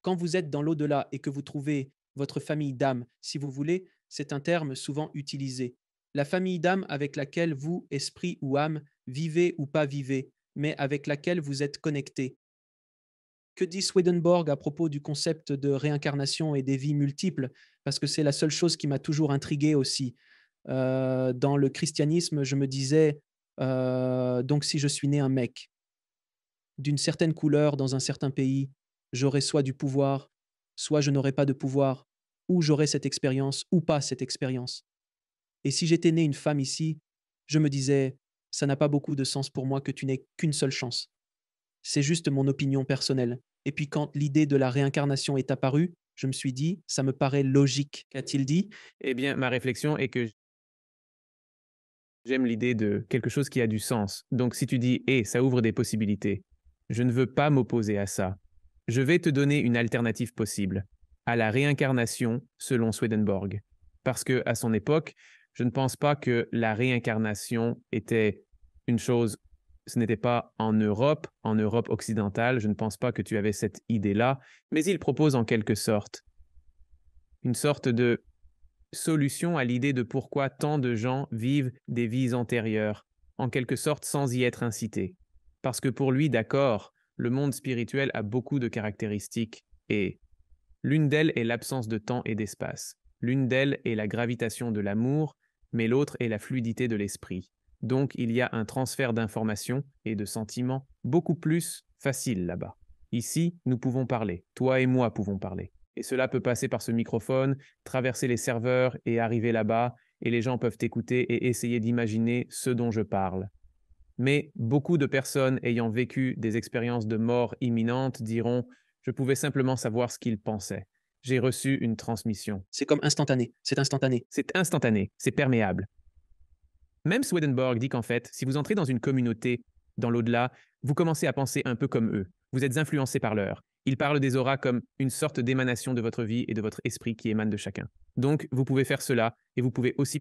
S2: quand vous êtes dans l'au-delà et que vous trouvez votre famille d'âme, si vous voulez, c'est un terme souvent utilisé. La famille d'âme avec laquelle vous, esprit ou âme, vivez ou pas vivez, mais avec laquelle vous êtes connecté. Que dit Swedenborg à propos du concept de réincarnation et des vies multiples? Parce que c'est la seule chose qui m'a toujours intrigué aussi. Dans le christianisme, je me disais, donc si je suis né un mec, d'une certaine couleur dans un certain pays, j'aurai soit du pouvoir, soit je n'aurai pas de pouvoir, ou j'aurai cette expérience ou pas cette expérience. Et si j'étais né une femme ici, je me disais, ça n'a pas beaucoup de sens pour moi que tu n'aies qu'une seule chance. C'est juste mon opinion personnelle. Et puis quand l'idée de la réincarnation est apparue, je me suis dit, ça me paraît logique. Qu'a-t-il dit?
S1: Eh bien, ma réflexion est que j'aime l'idée de quelque chose qui a du sens. Donc si tu dis « ça ouvre des possibilités », je ne veux pas m'opposer à ça. Je vais te donner une alternative possible, à la réincarnation selon Swedenborg. Parce que à son époque, je ne pense pas que la réincarnation était une chose, ce n'était pas en Europe occidentale, je ne pense pas que tu avais cette idée-là, mais il propose en quelque sorte une sorte de solution à l'idée de pourquoi tant de gens vivent des vies antérieures, en quelque sorte sans y être incités. Parce que pour lui, d'accord, le monde spirituel a beaucoup de caractéristiques, et l'une d'elles est l'absence de temps et d'espace. L'une d'elles est la gravitation de l'amour, mais l'autre est la fluidité de l'esprit. Donc il y a un transfert d'informations et de sentiments beaucoup plus facile là-bas. Ici, nous pouvons parler, toi et moi pouvons parler. Et cela peut passer par ce microphone, traverser les serveurs et arriver là-bas, et les gens peuvent écouter et essayer d'imaginer ce dont je parle. Mais beaucoup de personnes ayant vécu des expériences de mort imminente diront « je pouvais simplement savoir ce qu'ils pensaient. J'ai reçu une transmission.
S2: C'est comme instantané, c'est instantané.
S1: C'est instantané, c'est perméable. » Même Swedenborg dit qu'en fait, si vous entrez dans une communauté, dans l'au-delà, vous commencez à penser un peu comme eux. Vous êtes influencé par leur. Il parle des auras comme une sorte d'émanation de votre vie et de votre esprit qui émane de chacun. Donc, vous pouvez faire cela et vous pouvez aussi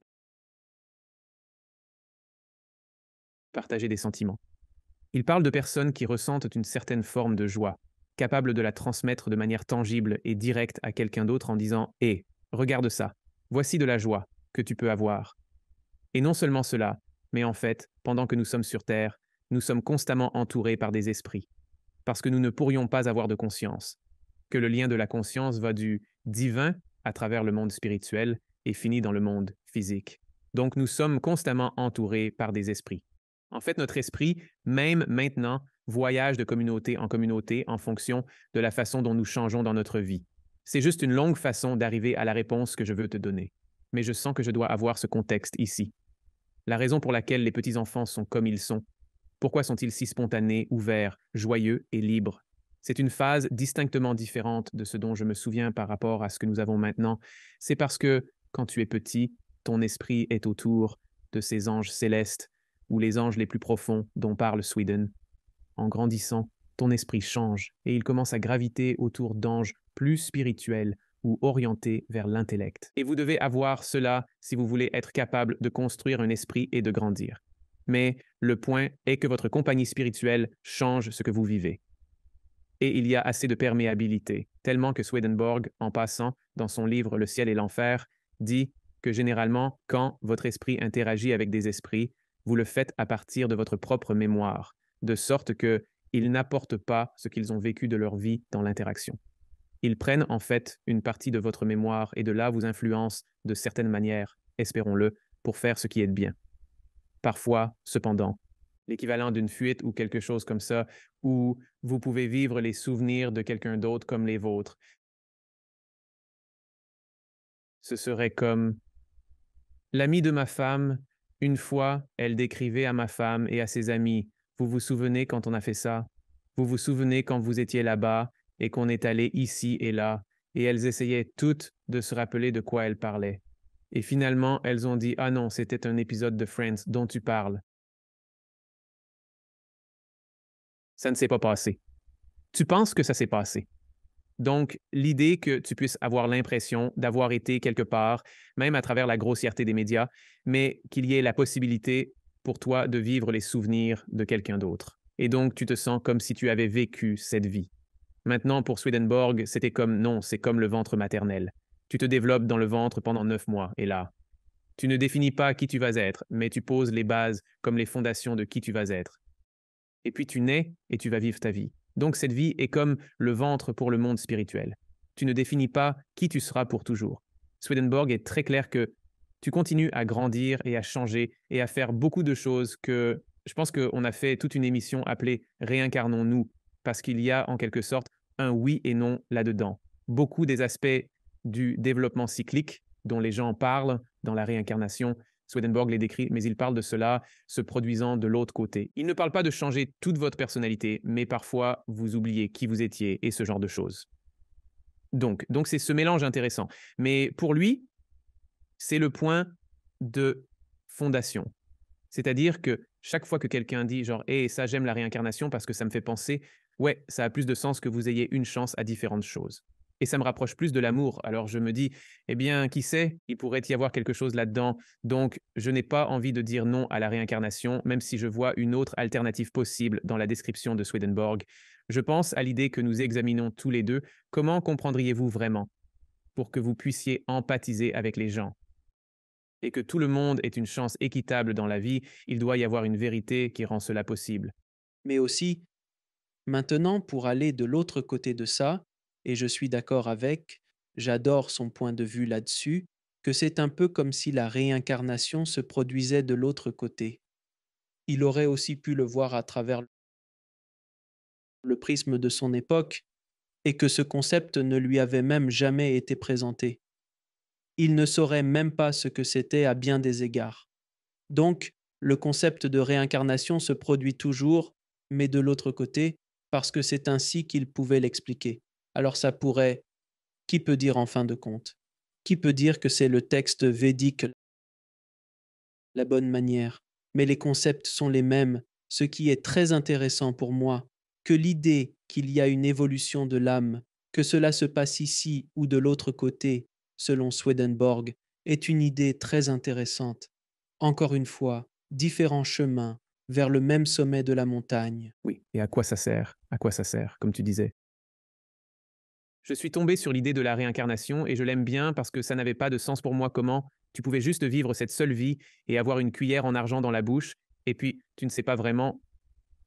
S1: partager des sentiments. Il parle de personnes qui ressentent une certaine forme de joie, capables de la transmettre de manière tangible et directe à quelqu'un d'autre en disant « Hé, regarde ça, voici de la joie que tu peux avoir. » Et non seulement cela, mais en fait, pendant que nous sommes sur Terre, nous sommes constamment entourés par des esprits, parce que nous ne pourrions pas avoir de conscience, que le lien de la conscience va du divin à travers le monde spirituel et finit dans le monde physique. Donc nous sommes constamment entourés par des esprits. En fait, notre esprit, même maintenant, voyage de communauté en fonction de la façon dont nous changeons dans notre vie. C'est juste une longue façon d'arriver à la réponse que je veux te donner. Mais je sens que je dois avoir ce contexte ici. La raison pour laquelle les petits-enfants sont comme ils sont. Pourquoi sont-ils si spontanés, ouverts, joyeux et libres? C'est une phase distinctement différente de ce dont je me souviens par rapport à ce que nous avons maintenant. C'est parce que, quand tu es petit, ton esprit est autour de ces anges célestes ou les anges les plus profonds dont parle Sweden. En grandissant, ton esprit change et il commence à graviter autour d'anges plus spirituels ou orientés vers l'intellect. Et vous devez avoir cela si vous voulez être capable de construire un esprit et de grandir. Mais le point est que votre compagnie spirituelle change ce que vous vivez. Et il y a assez de perméabilité, tellement que Swedenborg, en passant, dans son livre Le ciel et l'enfer, dit que généralement, quand votre esprit interagit avec des esprits, vous le faites à partir de votre propre mémoire, de sorte qu'ils n'apportent pas ce qu'ils ont vécu de leur vie dans l'interaction. Ils prennent en fait une partie de votre mémoire et de là vous influencent de certaines manières, espérons-le, pour faire ce qui est bien. Parfois, cependant, l'équivalent d'une fuite ou quelque chose comme ça, où vous pouvez vivre les souvenirs de quelqu'un d'autre comme les vôtres. Ce serait comme l'amie de ma femme, une fois, elle décrivait à ma femme et à ses amis, vous vous souvenez quand on a fait ça? Vous vous souvenez quand vous étiez là-bas et qu'on est allé ici et là? Et elles essayaient toutes de se rappeler de quoi elles parlaient. Et finalement, elles ont dit, ah non, c'était un épisode de Friends dont tu parles. Ça ne s'est pas passé. Tu penses que ça s'est passé. Donc, l'idée que tu puisses avoir l'impression d'avoir été quelque part, même à travers la grossièreté des médias, mais qu'il y ait la possibilité pour toi de vivre les souvenirs de quelqu'un d'autre. Et donc, tu te sens comme si tu avais vécu cette vie. Maintenant, pour Swedenborg, c'était comme non, c'est comme le ventre maternel. Tu te développes dans le ventre pendant 9 mois, et là, tu ne définis pas qui tu vas être, mais tu poses les bases comme les fondations de qui tu vas être. Et puis tu nais et tu vas vivre ta vie. Donc cette vie est comme le ventre pour le monde spirituel. Tu ne définis pas qui tu seras pour toujours. Swedenborg est très clair que tu continues à grandir et à changer et à faire beaucoup de choses que je pense qu'on a fait toute une émission appelée Réincarnons-nous, parce qu'il y a en quelque sorte un oui et non là-dedans. Beaucoup des aspects du développement cyclique dont les gens parlent dans la réincarnation, Swedenborg les décrit, mais il parle de cela se produisant de l'autre côté. Il ne parle pas de changer toute votre personnalité, mais parfois vous oubliez qui vous étiez et ce genre de choses. Donc c'est ce mélange intéressant. Mais pour lui, c'est le point de fondation. C'est-à-dire que chaque fois que quelqu'un dit genre hey, ça j'aime la réincarnation parce que ça me fait penser, ouais, ça a plus de sens que vous ayez une chance à différentes choses. Et ça me rapproche plus de l'amour. Alors je me dis, eh bien, qui sait, il pourrait y avoir quelque chose là-dedans. Donc je n'ai pas envie de dire non à la réincarnation, même si je vois une autre alternative possible dans la description de Swedenborg. Je pense à l'idée que nous examinons tous les deux. Comment comprendriez-vous vraiment pour que vous puissiez empathiser avec les gens? Et que tout le monde ait une chance équitable dans la vie, il doit y avoir une vérité qui rend cela possible.
S2: Mais aussi, maintenant, pour aller de l'autre côté de ça, et je suis d'accord avec, j'adore son point de vue là-dessus, que c'est un peu comme si la réincarnation se produisait de l'autre côté. Il aurait aussi pu le voir à travers le prisme de son époque, et que ce concept ne lui avait même jamais été présenté. Il ne saurait même pas ce que c'était à bien des égards. Donc, le concept de réincarnation se produit toujours, mais de l'autre côté, parce que c'est ainsi qu'il pouvait l'expliquer. Alors ça pourrait, qui peut dire en fin de compte? Qui peut dire que c'est le texte védique la bonne manière? Mais les concepts sont les mêmes. Ce qui est très intéressant pour moi, que l'idée qu'il y a une évolution de l'âme, que cela se passe ici ou de l'autre côté, selon Swedenborg, est une idée très intéressante. Encore une fois, différents chemins vers le même sommet de la montagne.
S1: Oui, et à quoi ça sert? À quoi ça sert, comme tu disais? Je suis tombé sur l'idée de la réincarnation et je l'aime bien parce que ça n'avait pas de sens pour moi comment tu pouvais juste vivre cette seule vie et avoir une cuillère en argent dans la bouche, et puis tu ne sais pas vraiment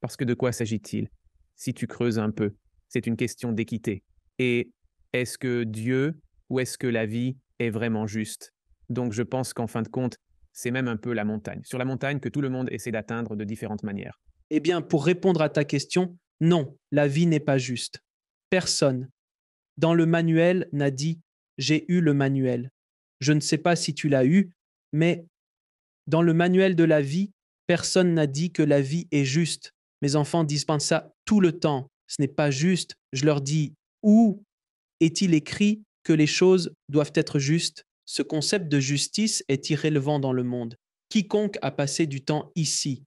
S1: parce que de quoi s'agit-il? Si tu creuses un peu, c'est une question d'équité. Et est-ce que Dieu ou est-ce que la vie est vraiment juste? Donc je pense qu'en fin de compte, c'est même un peu la montagne. Sur la montagne que tout le monde essaie d'atteindre de différentes manières.
S2: Eh bien, pour répondre à ta question, non, la vie n'est pas juste. Personne, dans le manuel, n'a dit j'ai eu le manuel. Je ne sais pas si tu l'as eu, mais dans le manuel de la vie, personne n'a dit que la vie est juste. Mes enfants disent ça tout le temps. Ce n'est pas juste. Je leur dis où est-il écrit que les choses doivent être justes? Ce concept de justice est irrélevant dans le monde. Quiconque a passé du temps ici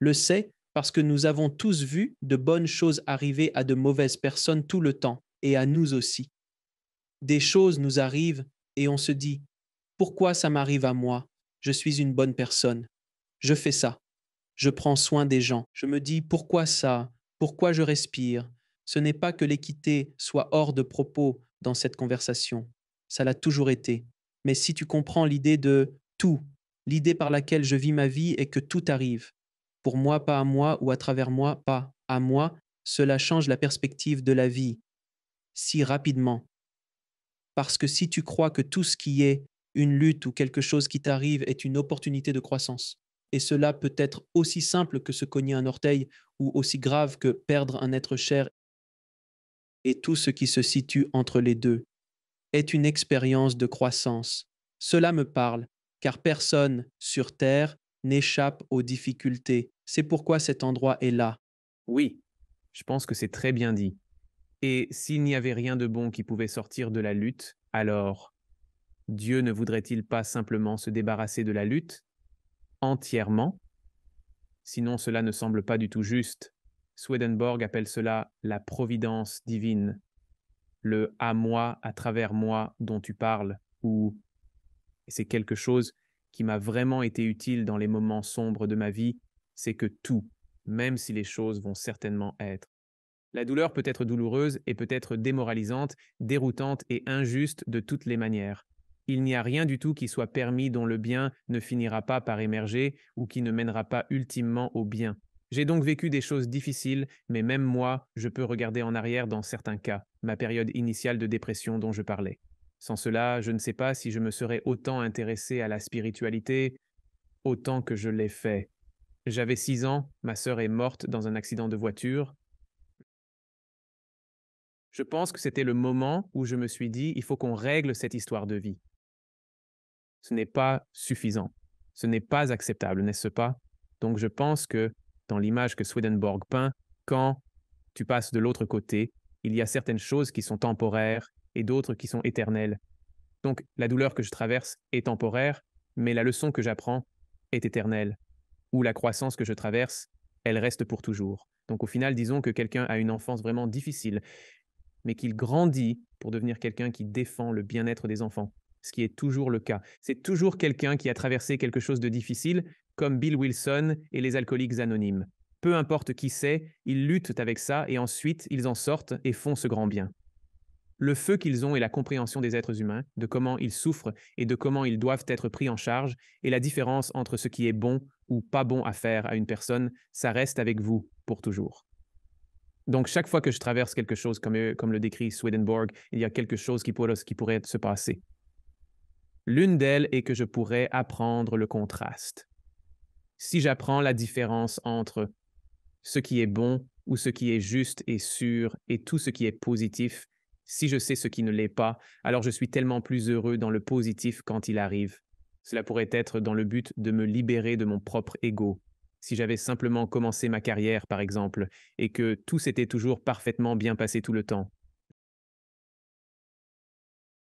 S2: le sait parce que nous avons tous vu de bonnes choses arriver à de mauvaises personnes tout le temps, et à nous aussi. Des choses nous arrivent et on se dit, pourquoi ça m'arrive à moi? Je suis une bonne personne. Je fais ça. Je prends soin des gens. Je me dis, pourquoi ça? Pourquoi je respire? Ce n'est pas que l'équité soit hors de propos dans cette conversation. Ça l'a toujours été. Mais si tu comprends l'idée de tout, l'idée par laquelle je vis ma vie est que tout arrive. Pour moi, pas à moi, ou à travers moi, pas à moi, cela change la perspective de la vie si rapidement. Parce que si tu crois que tout ce qui est une lutte ou quelque chose qui t'arrive est une opportunité de croissance, et cela peut être aussi simple que se cogner un orteil ou aussi grave que perdre un être cher et tout ce qui se situe entre les deux, est une expérience de croissance. Cela me parle, car personne sur Terre n'échappe aux difficultés. C'est pourquoi cet endroit est là.
S1: Oui, je pense que c'est très bien dit. Et s'il n'y avait rien de bon qui pouvait sortir de la lutte, alors Dieu ne voudrait-il pas simplement se débarrasser de la lutte entièrement? Sinon, cela ne semble pas du tout juste. Swedenborg appelle cela la providence divine, le à moi, à travers moi dont tu parles, ou et c'est quelque chose qui m'a vraiment été utile dans les moments sombres de ma vie, c'est que tout, même si les choses vont certainement être. La douleur peut être douloureuse et peut être démoralisante, déroutante et injuste de toutes les manières. Il n'y a rien du tout qui soit permis dont le bien ne finira pas par émerger ou qui ne mènera pas ultimement au bien. J'ai donc vécu des choses difficiles, mais même moi, je peux regarder en arrière dans certains cas, ma période initiale de dépression dont je parlais. Sans cela, je ne sais pas si je me serais autant intéressé à la spiritualité, autant que je l'ai fait. J'avais 6 ans, ma sœur est morte dans un accident de voiture. Je pense que c'était le moment où je me suis dit, il faut qu'on règle cette histoire de vie. Ce n'est pas suffisant. Ce n'est pas acceptable, n'est-ce pas? Donc je pense que dans l'image que Swedenborg peint, quand tu passes de l'autre côté, il y a certaines choses qui sont temporaires et d'autres qui sont éternelles. Donc la douleur que je traverse est temporaire, mais la leçon que j'apprends est éternelle. Ou la croissance que je traverse, elle reste pour toujours. Donc au final, disons que quelqu'un a une enfance vraiment difficile, mais qu'il grandit pour devenir quelqu'un qui défend le bien-être des enfants, ce qui est toujours le cas. C'est toujours quelqu'un qui a traversé quelque chose de difficile, comme Bill Wilson et les alcooliques anonymes. Peu importe qui c'est, ils luttent avec ça et ensuite ils en sortent et font ce grand bien. Le feu qu'ils ont est la compréhension des êtres humains, de comment ils souffrent et de comment ils doivent être pris en charge, et la différence entre ce qui est bon ou pas bon à faire à une personne, ça reste avec vous pour toujours. Donc, chaque fois que je traverse quelque chose, comme le décrit Swedenborg, il y a quelque chose qui pourrait se passer. L'une d'elles est que je pourrais apprendre le contraste. Si j'apprends la différence entre ce qui est bon ou ce qui est juste et sûr et tout ce qui est positif, si je sais ce qui ne l'est pas, alors je suis tellement plus heureux dans le positif quand il arrive. Cela pourrait être dans le but de me libérer de mon propre ego. Si j'avais simplement commencé ma carrière, par exemple, et que tout s'était toujours parfaitement bien passé tout le temps,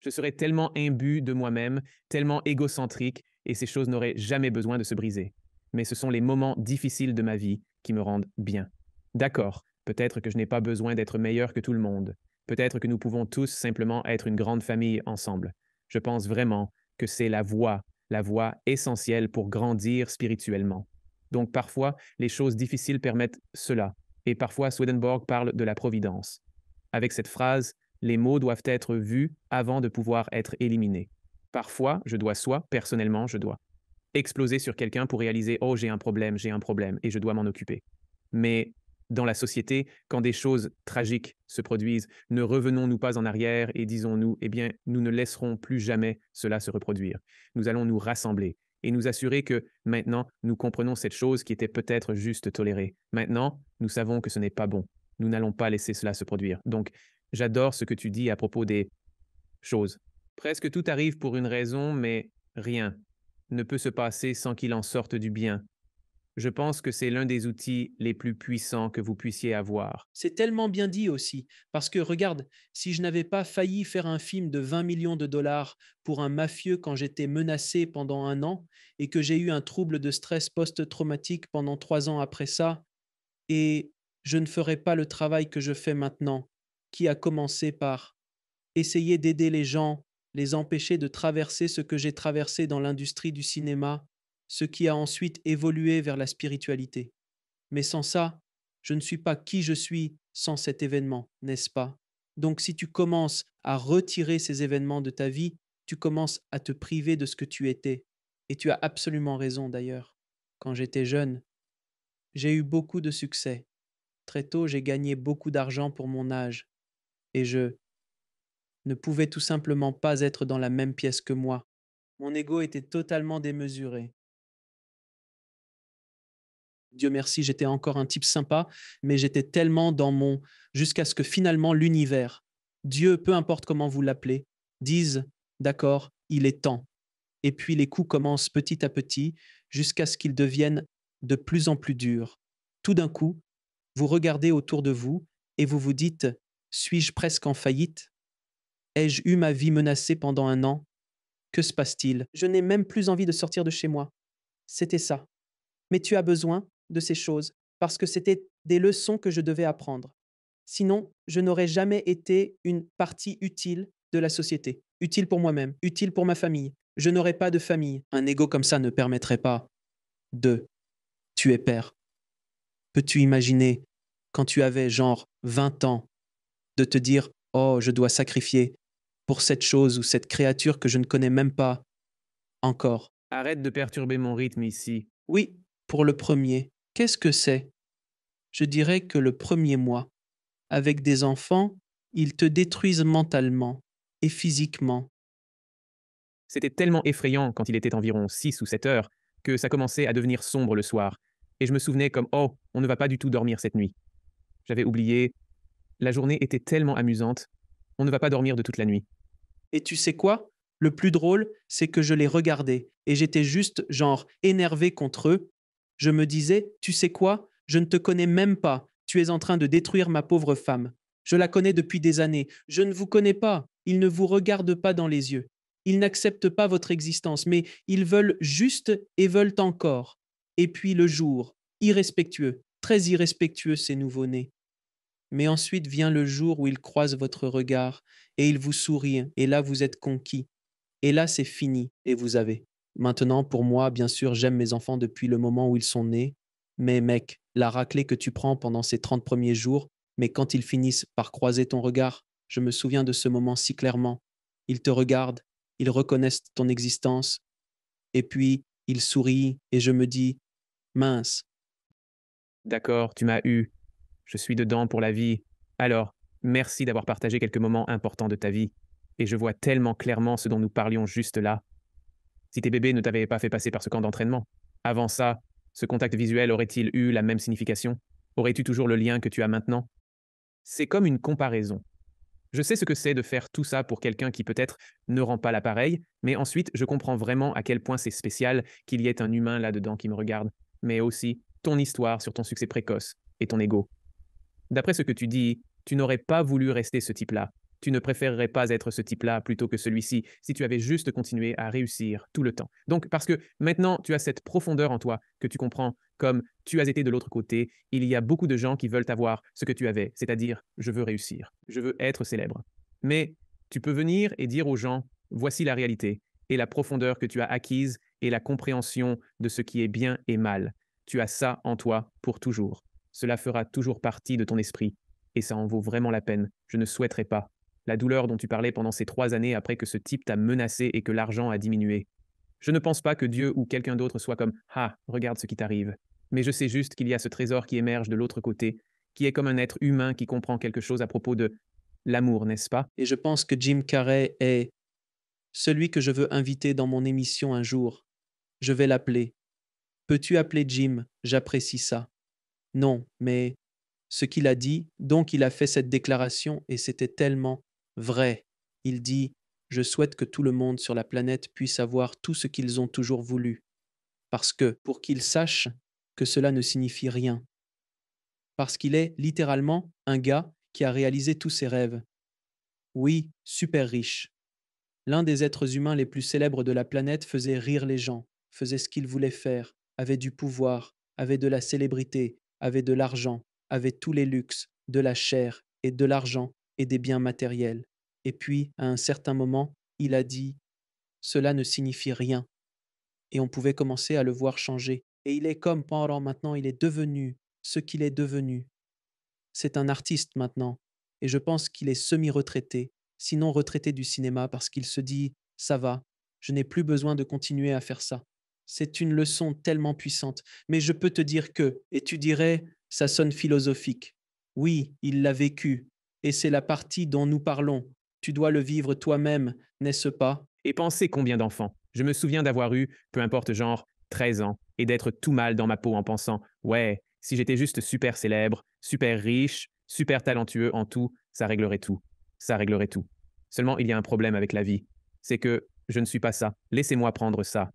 S1: je serais tellement imbu de moi-même, tellement égocentrique, et ces choses n'auraient jamais besoin de se briser. Mais ce sont les moments difficiles de ma vie qui me rendent bien. D'accord, peut-être que je n'ai pas besoin d'être meilleur que tout le monde. Peut-être que nous pouvons tous simplement être une grande famille ensemble. Je pense vraiment que c'est la voie essentielle pour grandir spirituellement. Donc parfois, les choses difficiles permettent cela, et parfois Swedenborg parle de la providence. Avec cette phrase, les mots doivent être vus avant de pouvoir être éliminés. Parfois, personnellement, je dois exploser sur quelqu'un pour réaliser, oh, j'ai un problème, et je dois m'en occuper. Mais dans la société, quand des choses tragiques se produisent, ne revenons-nous pas en arrière et disons-nous, eh bien, nous ne laisserons plus jamais cela se reproduire. Nous allons nous rassembler et nous assurer que maintenant, nous comprenons cette chose qui était peut-être juste tolérée. Maintenant, nous savons que ce n'est pas bon. Nous n'allons pas laisser cela se produire. Donc, j'adore ce que tu dis à propos des choses. Presque tout arrive pour une raison, mais rien ne peut se passer sans qu'il en sorte du bien. Je pense que c'est l'un des outils les plus puissants que vous puissiez avoir.
S2: C'est tellement bien dit aussi, parce que regarde, si je n'avais pas failli faire un film de 20 millions de dollars pour un mafieux quand j'étais menacé pendant 1 an et que j'ai eu un trouble de stress post-traumatique pendant 3 ans après ça, et je ne ferais pas le travail que je fais maintenant, qui a commencé par essayer d'aider les gens, les empêcher de traverser ce que j'ai traversé dans l'industrie du cinéma, ce qui a ensuite évolué vers la spiritualité. Mais sans ça, je ne suis pas qui je suis sans cet événement, n'est-ce pas? Donc si tu commences à retirer ces événements de ta vie, tu commences à te priver de ce que tu étais. Et tu as absolument raison d'ailleurs. Quand j'étais jeune, j'ai eu beaucoup de succès. Très tôt, j'ai gagné beaucoup d'argent pour mon âge. Et je ne pouvais tout simplement pas être dans la même pièce que moi. Mon ego était totalement démesuré. Dieu merci, j'étais encore un type sympa, mais j'étais tellement dans mon jusqu'à ce que finalement l'univers, Dieu, peu importe comment vous l'appelez, disent d'accord, il est temps. Et puis les coups commencent petit à petit jusqu'à ce qu'ils deviennent de plus en plus durs. Tout d'un coup, vous regardez autour de vous et vous vous dites: suis-je presque en faillite? Ai-je eu ma vie menacée pendant un an? Que se passe-t-il? Je n'ai même plus envie de sortir de chez moi. C'était ça. Mais tu as besoin de ces choses parce que c'était des leçons que je devais apprendre. Sinon, je n'aurais jamais été une partie utile de la société, utile pour moi-même, utile pour ma famille. Je n'aurais pas de famille. Un ego comme ça ne permettrait pas de tuer père. Peux-tu imaginer, quand tu avais genre 20 ans, de te dire: oh, je dois sacrifier pour cette chose ou cette créature que je ne connais même pas encore?
S1: Arrête de perturber mon rythme ici.
S2: Oui, pour le premier. Qu'est-ce que c'est? Je dirais que le premier mois, avec des enfants, ils te détruisent mentalement et physiquement.
S1: C'était tellement effrayant quand il était environ 6 ou 7 heures que ça commençait à devenir sombre le soir. Et je me souvenais comme oh, on ne va pas du tout dormir cette nuit. J'avais oublié. La journée était tellement amusante. On ne va pas dormir de toute la nuit.
S2: Et tu sais quoi? Le plus drôle, c'est que je les regardais et j'étais juste genre énervé contre eux. Je me disais: tu sais quoi? Je ne te connais même pas. Tu es en train de détruire ma pauvre femme. Je la connais depuis des années. Je ne vous connais pas. Ils ne vous regardent pas dans les yeux. Ils n'acceptent pas votre existence, mais ils veulent juste et veulent encore. Et puis le jour, irrespectueux, très irrespectueux ces nouveau-nés. Mais ensuite vient le jour où ils croisent votre regard et ils vous sourient, et là vous êtes conquis. Et là c'est fini, et vous avez. Maintenant, pour moi, bien sûr, j'aime mes enfants depuis le moment où ils sont nés, mais mec, la raclée que tu prends pendant ces 30 premiers jours, mais quand ils finissent par croiser ton regard, je me souviens de ce moment si clairement. Ils te regardent, ils reconnaissent ton existence, et puis ils sourient, et je me dis: mince.
S1: D'accord, tu m'as eu. Je suis dedans pour la vie. Alors, merci d'avoir partagé quelques moments importants de ta vie. Et je vois tellement clairement ce dont nous parlions juste là. Si tes bébés ne t'avaient pas fait passer par ce camp d'entraînement, avant ça, ce contact visuel aurait-il eu la même signification? Aurais-tu toujours le lien que tu as maintenant? C'est comme une comparaison. Je sais ce que c'est de faire tout ça pour quelqu'un qui peut-être ne rend pas l'appareil, mais ensuite je comprends vraiment à quel point c'est spécial qu'il y ait un humain là-dedans qui me regarde, mais aussi ton histoire sur ton succès précoce et ton ego. D'après ce que tu dis, tu n'aurais pas voulu rester ce type-là. Tu ne préférerais pas être ce type-là plutôt que celui-ci si tu avais juste continué à réussir tout le temps. Donc, parce que maintenant tu as cette profondeur en toi que tu comprends comme tu as été de l'autre côté, il y a beaucoup de gens qui veulent avoir ce que tu avais, c'est-à-dire je veux réussir, je veux être célèbre. Mais tu peux venir et dire aux gens, voici la réalité et la profondeur que tu as acquise et la compréhension de ce qui est bien et mal. Tu as ça en toi pour toujours. Cela fera toujours partie de ton esprit, et ça en vaut vraiment la peine. Je ne souhaiterais pas. La douleur dont tu parlais pendant ces 3 années après que ce type t'a menacé et que l'argent a diminué. Je ne pense pas que Dieu ou quelqu'un d'autre soit comme ah, regarde ce qui t'arrive. Mais je sais juste qu'il y a ce trésor qui émerge de l'autre côté, qui est comme un être humain qui comprend quelque chose à propos de l'amour, n'est-ce pas?
S2: Et je pense que Jim Carrey est celui que je veux inviter dans mon émission un jour. Je vais l'appeler. Peux-tu appeler Jim? J'apprécie ça. Non, mais ce qu'il a dit, donc il a fait cette déclaration et c'était tellement vrai. Il dit: je souhaite que tout le monde sur la planète puisse avoir tout ce qu'ils ont toujours voulu, parce que pour qu'ils sachent que cela ne signifie rien, parce qu'il est littéralement un gars qui a réalisé tous ses rêves. Oui, super riche. L'un des êtres humains les plus célèbres de la planète faisait rire les gens, faisait ce qu'il voulait faire, avait du pouvoir, avait de la célébrité, avait de l'argent, avait tous les luxes, de la chair et de l'argent et des biens matériels. Et puis, à un certain moment, il a dit: cela ne signifie rien. Et on pouvait commencer à le voir changer. Et il est comme pendant maintenant, il est devenu ce qu'il est devenu. C'est un artiste maintenant, et je pense qu'il est semi-retraité, sinon retraité du cinéma parce qu'il se dit: ça va, je n'ai plus besoin de continuer à faire ça. C'est une leçon tellement puissante, mais je peux te dire que, et tu dirais, ça sonne philosophique. Oui, il l'a vécu, et c'est la partie dont nous parlons. Tu dois le vivre toi-même, n'est-ce pas?
S1: Et pensez combien d'enfants. Je me souviens d'avoir eu, peu importe genre, 13 ans, et d'être tout mal dans ma peau en pensant ouais, si j'étais juste super célèbre, super riche, super talentueux en tout, ça réglerait tout. Ça réglerait tout. Seulement, il y a un problème avec la vie. C'est que je ne suis pas ça. Laissez-moi prendre ça.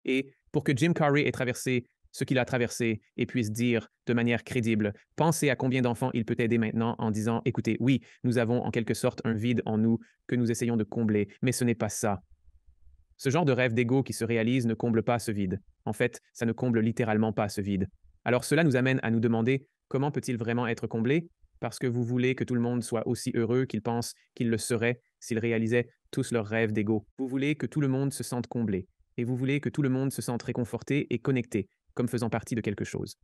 S1: Et pour que Jim Carrey ait traversé ce qu'il a traversé et puisse dire de manière crédible, pensez à combien d'enfants il peut aider maintenant en disant, écoutez, oui, nous avons en quelque sorte un vide en nous que nous essayons de combler, mais ce n'est pas ça. Ce genre de rêve d'ego qui se réalise ne comble pas ce vide. En fait, ça ne comble littéralement pas ce vide. Alors cela nous amène à nous demander comment peut-il vraiment être comblé? Parce que vous voulez que tout le monde soit aussi heureux qu'ils pensent qu'ils le seraient s'ils réalisaient tous leurs rêves d'ego. Vous voulez que tout le monde se sente comblé. Et vous voulez que tout le monde se sente réconforté et connecté, comme faisant partie de quelque chose.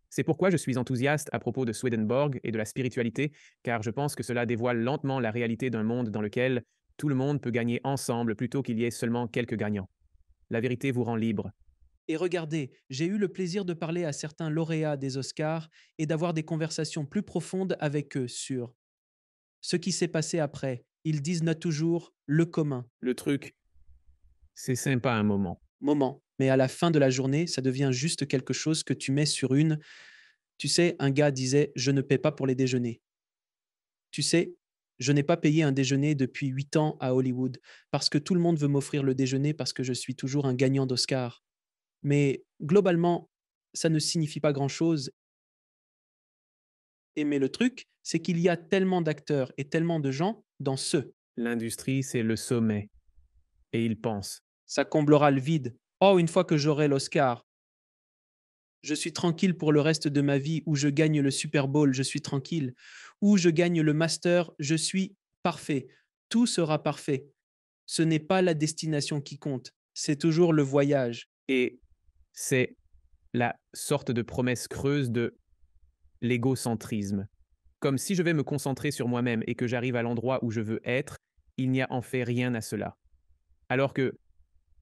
S1: C'est pourquoi je suis enthousiaste à propos de Swedenborg et de la spiritualité, car je pense que cela dévoile lentement la réalité d'un monde dans lequel tout le monde peut gagner ensemble plutôt qu'il y ait seulement quelques gagnants. La vérité vous rend libre.
S2: Et regardez, j'ai eu le plaisir de parler à certains lauréats des Oscars et d'avoir des conversations plus profondes avec eux sur ce qui s'est passé après. Ils disent toujours le commun,
S1: Le truc, c'est sympa un moment.
S2: moment. Mais à la fin de la journée, ça devient juste quelque chose que tu mets sur une. Tu sais, un gars disait: je ne paie pas pour les déjeuners. Tu sais, je n'ai pas payé un déjeuner depuis 8 ans à Hollywood parce que tout le monde veut m'offrir le déjeuner parce que je suis toujours un gagnant d'Oscar. Mais globalement, ça ne signifie pas grand-chose. Et mais le truc, c'est qu'il y a tellement d'acteurs et tellement de gens dans ce.
S1: L'industrie, c'est le sommet. Et ils pensent.
S2: Ça comblera le vide. Oh, une fois que j'aurai l'Oscar, je suis tranquille pour le reste de ma vie, ou je gagne le Super Bowl, je suis tranquille, ou je gagne le Master, je suis parfait. Tout sera parfait. Ce n'est pas la destination qui compte, c'est toujours le voyage.
S1: Et c'est la sorte de promesse creuse de l'égocentrisme. Comme si je vais me concentrer sur moi-même et que j'arrive à l'endroit où je veux être, il n'y a en fait rien à cela. Alors que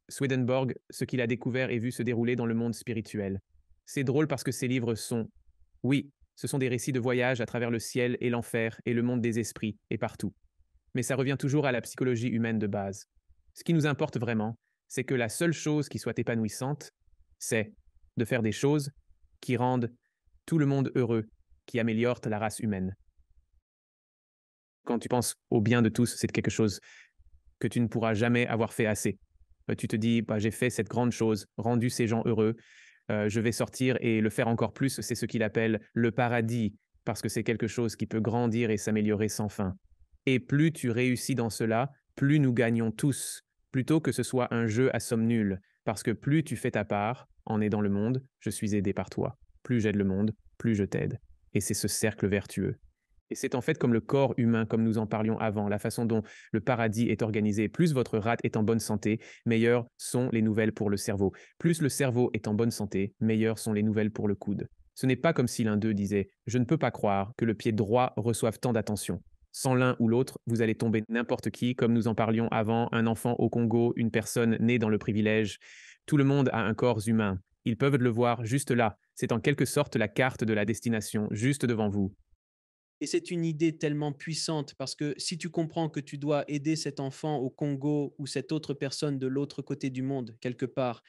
S1: Swedenborg, ce qu'il a découvert et vu se dérouler dans le monde spirituel. C'est drôle parce que ces livres sont, oui, ce sont des récits de voyage à travers le ciel et l'enfer et le monde des esprits et partout. Mais ça revient toujours à la psychologie humaine de base. Ce qui nous importe vraiment, c'est que la seule chose qui soit épanouissante, c'est de faire des choses qui rendent tout le monde heureux, qui améliorent la race humaine. Quand tu penses au bien de tous, c'est quelque chose que tu ne pourras jamais avoir fait assez. Tu te dis, bah, j'ai fait cette grande chose, rendu ces gens heureux, je vais sortir et le faire encore plus, c'est ce qu'il appelle le paradis, parce que c'est quelque chose qui peut grandir et s'améliorer sans fin. Et plus tu réussis dans cela, plus nous gagnons tous, plutôt que ce soit un jeu à somme nulle, parce que plus tu fais ta part en aidant le monde, je suis aidé par toi. Plus j'aide le monde, plus je t'aide. Et c'est ce cercle vertueux. Et c'est en fait comme le corps humain, comme nous en parlions avant, la façon dont le paradis est organisé. Plus votre rate est en bonne santé, meilleures sont les nouvelles pour le cerveau. Plus le cerveau est en bonne santé, meilleures sont les nouvelles pour le coude. Ce n'est pas comme si l'un d'eux disait « Je ne peux pas croire que le pied droit reçoive tant d'attention ». Sans l'un ou l'autre, vous allez tomber n'importe qui, comme nous en parlions avant, un enfant au Congo, une personne née dans le privilège. Tout le monde a un corps humain. Ils peuvent le voir juste là. C'est en quelque sorte la carte de la destination, juste devant vous.
S2: Et c'est une idée tellement puissante parce que si tu comprends que tu dois aider cet enfant au Congo ou cette autre personne de l'autre côté du monde, quelque part,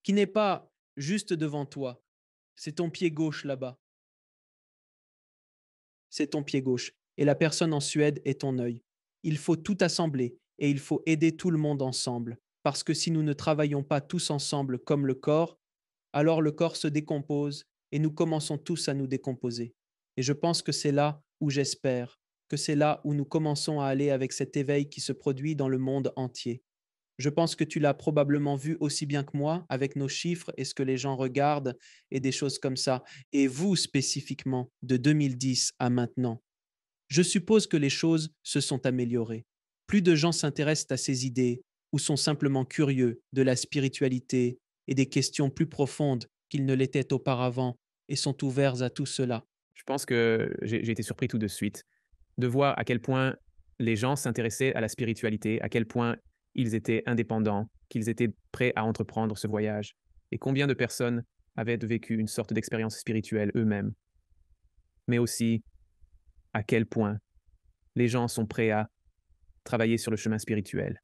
S2: qui n'est pas juste devant toi, c'est ton pied gauche là-bas, c'est ton pied gauche. Et la personne en Suède est ton œil. Il faut tout assembler et il faut aider tout le monde ensemble. Parce que si nous ne travaillons pas tous ensemble comme le corps, alors le corps se décompose et nous commençons tous à nous décomposer. Et je pense que c'est là où j'espère, que c'est là où nous commençons à aller avec cet éveil qui se produit dans le monde entier. Je pense que tu l'as probablement vu aussi bien que moi avec nos chiffres et ce que les gens regardent et des choses comme ça. Et vous spécifiquement, de 2010 à maintenant, je suppose que les choses se sont améliorées. Plus de gens s'intéressent à ces idées ou sont simplement curieux de la spiritualité et des questions plus profondes qu'ils ne l'étaient auparavant et sont ouverts à tout cela.
S1: Je pense que j'ai été surpris tout de suite de voir à quel point les gens s'intéressaient à la spiritualité, à quel point ils étaient indépendants, qu'ils étaient prêts à entreprendre ce voyage, et combien de personnes avaient vécu une sorte d'expérience spirituelle eux-mêmes, mais aussi à quel point les gens sont prêts à travailler sur le chemin spirituel.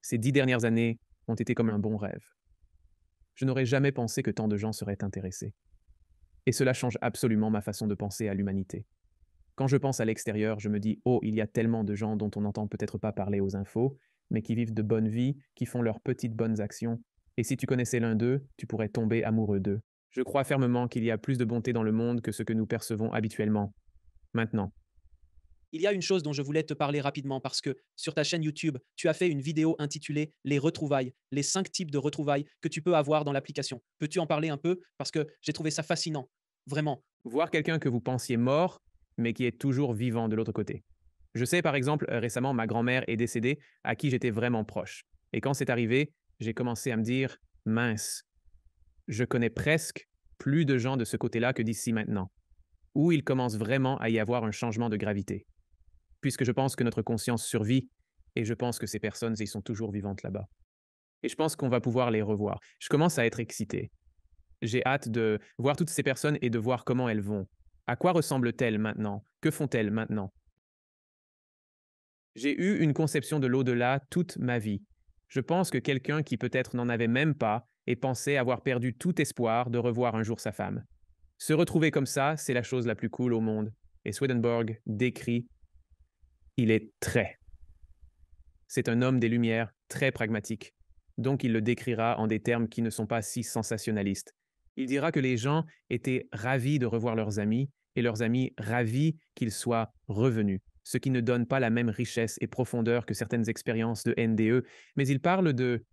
S1: Ces 10 dernières années ont été comme un bon rêve. Je n'aurais jamais pensé que tant de gens seraient intéressés. Et cela change absolument ma façon de penser à l'humanité. Quand je pense à l'extérieur, je me dis, oh, il y a tellement de gens dont on n'entend peut-être pas parler aux infos, mais qui vivent de bonnes vies, qui font leurs petites bonnes actions. Et si tu connaissais l'un d'eux, tu pourrais tomber amoureux d'eux. Je crois fermement qu'il y a plus de bonté dans le monde que ce que nous percevons habituellement. Maintenant.
S2: Il y a une chose dont je voulais te parler rapidement parce que sur ta chaîne YouTube, tu as fait une vidéo intitulée Les retrouvailles, les 5 types de retrouvailles que tu peux avoir dans l'application. Peux-tu en parler un peu? Parce que j'ai trouvé ça fascinant. Vraiment.
S1: Voir quelqu'un que vous pensiez mort, mais qui est toujours vivant de l'autre côté. Je sais, par exemple, récemment, ma grand-mère est décédée, à qui j'étais vraiment proche. Et quand c'est arrivé, j'ai commencé à me dire, mince, je connais presque plus de gens de ce côté-là que d'ici maintenant, où il commence vraiment à y avoir un changement de gravité. Puisque je pense que notre conscience survit, et je pense que ces personnes, elles sont toujours vivantes là-bas. Et je pense qu'on va pouvoir les revoir. Je commence à être excité. J'ai hâte de voir toutes ces personnes et de voir comment elles vont. À quoi ressemblent-elles maintenant? Que font-elles maintenant? J'ai eu une conception de l'au-delà toute ma vie. Je pense que quelqu'un qui peut-être n'en avait même pas et pensait avoir perdu tout espoir de revoir un jour sa femme. Se retrouver comme ça, c'est la chose la plus cool au monde. Et Swedenborg décrit, il est très. C'est un homme des Lumières, très pragmatique. Donc il le décrira en des termes qui ne sont pas si sensationnalistes. Il dira que les gens étaient ravis de revoir leurs amis et leurs amis ravis qu'ils soient revenus, ce qui ne donne pas la même richesse et profondeur que certaines expériences de NDE, mais il parle de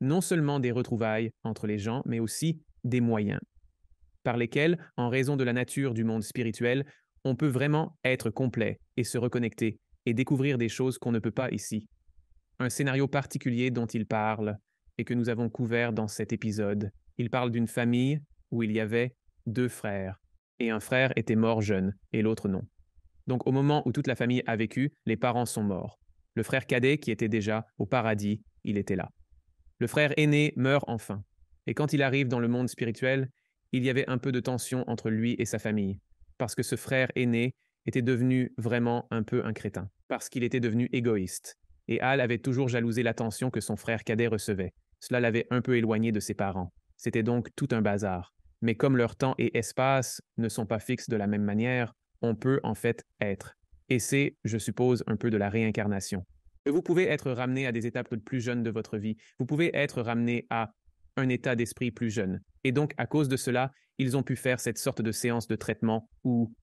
S1: non seulement des retrouvailles entre les gens, mais aussi des moyens, par lesquels, en raison de la nature du monde spirituel, on peut vraiment être complet et se reconnecter et découvrir des choses qu'on ne peut pas ici. Un scénario particulier dont il parle et que nous avons couvert dans cet épisode. Il parle d'une famille où il y avait 2 frères, et un frère était mort jeune et l'autre non. Donc au moment où toute la famille a vécu, les parents sont morts. Le frère cadet, qui était déjà au paradis, il était là. Le frère aîné meurt enfin. Et quand il arrive dans le monde spirituel, il y avait un peu de tension entre lui et sa famille, parce que ce frère aîné était devenu vraiment un peu un crétin, parce qu'il était devenu égoïste. Et Al avait toujours jalousé l'attention que son frère cadet recevait. Cela l'avait un peu éloigné de ses parents. C'était donc tout un bazar. Mais comme leur temps et espace ne sont pas fixes de la même manière, on peut en fait être. Et c'est, je suppose, un peu de la réincarnation. Vous pouvez être ramené à des étapes plus jeunes de votre vie. Vous pouvez être ramené à un état d'esprit plus jeune. Et donc, à cause de cela, ils ont pu faire cette sorte de séance de traitement où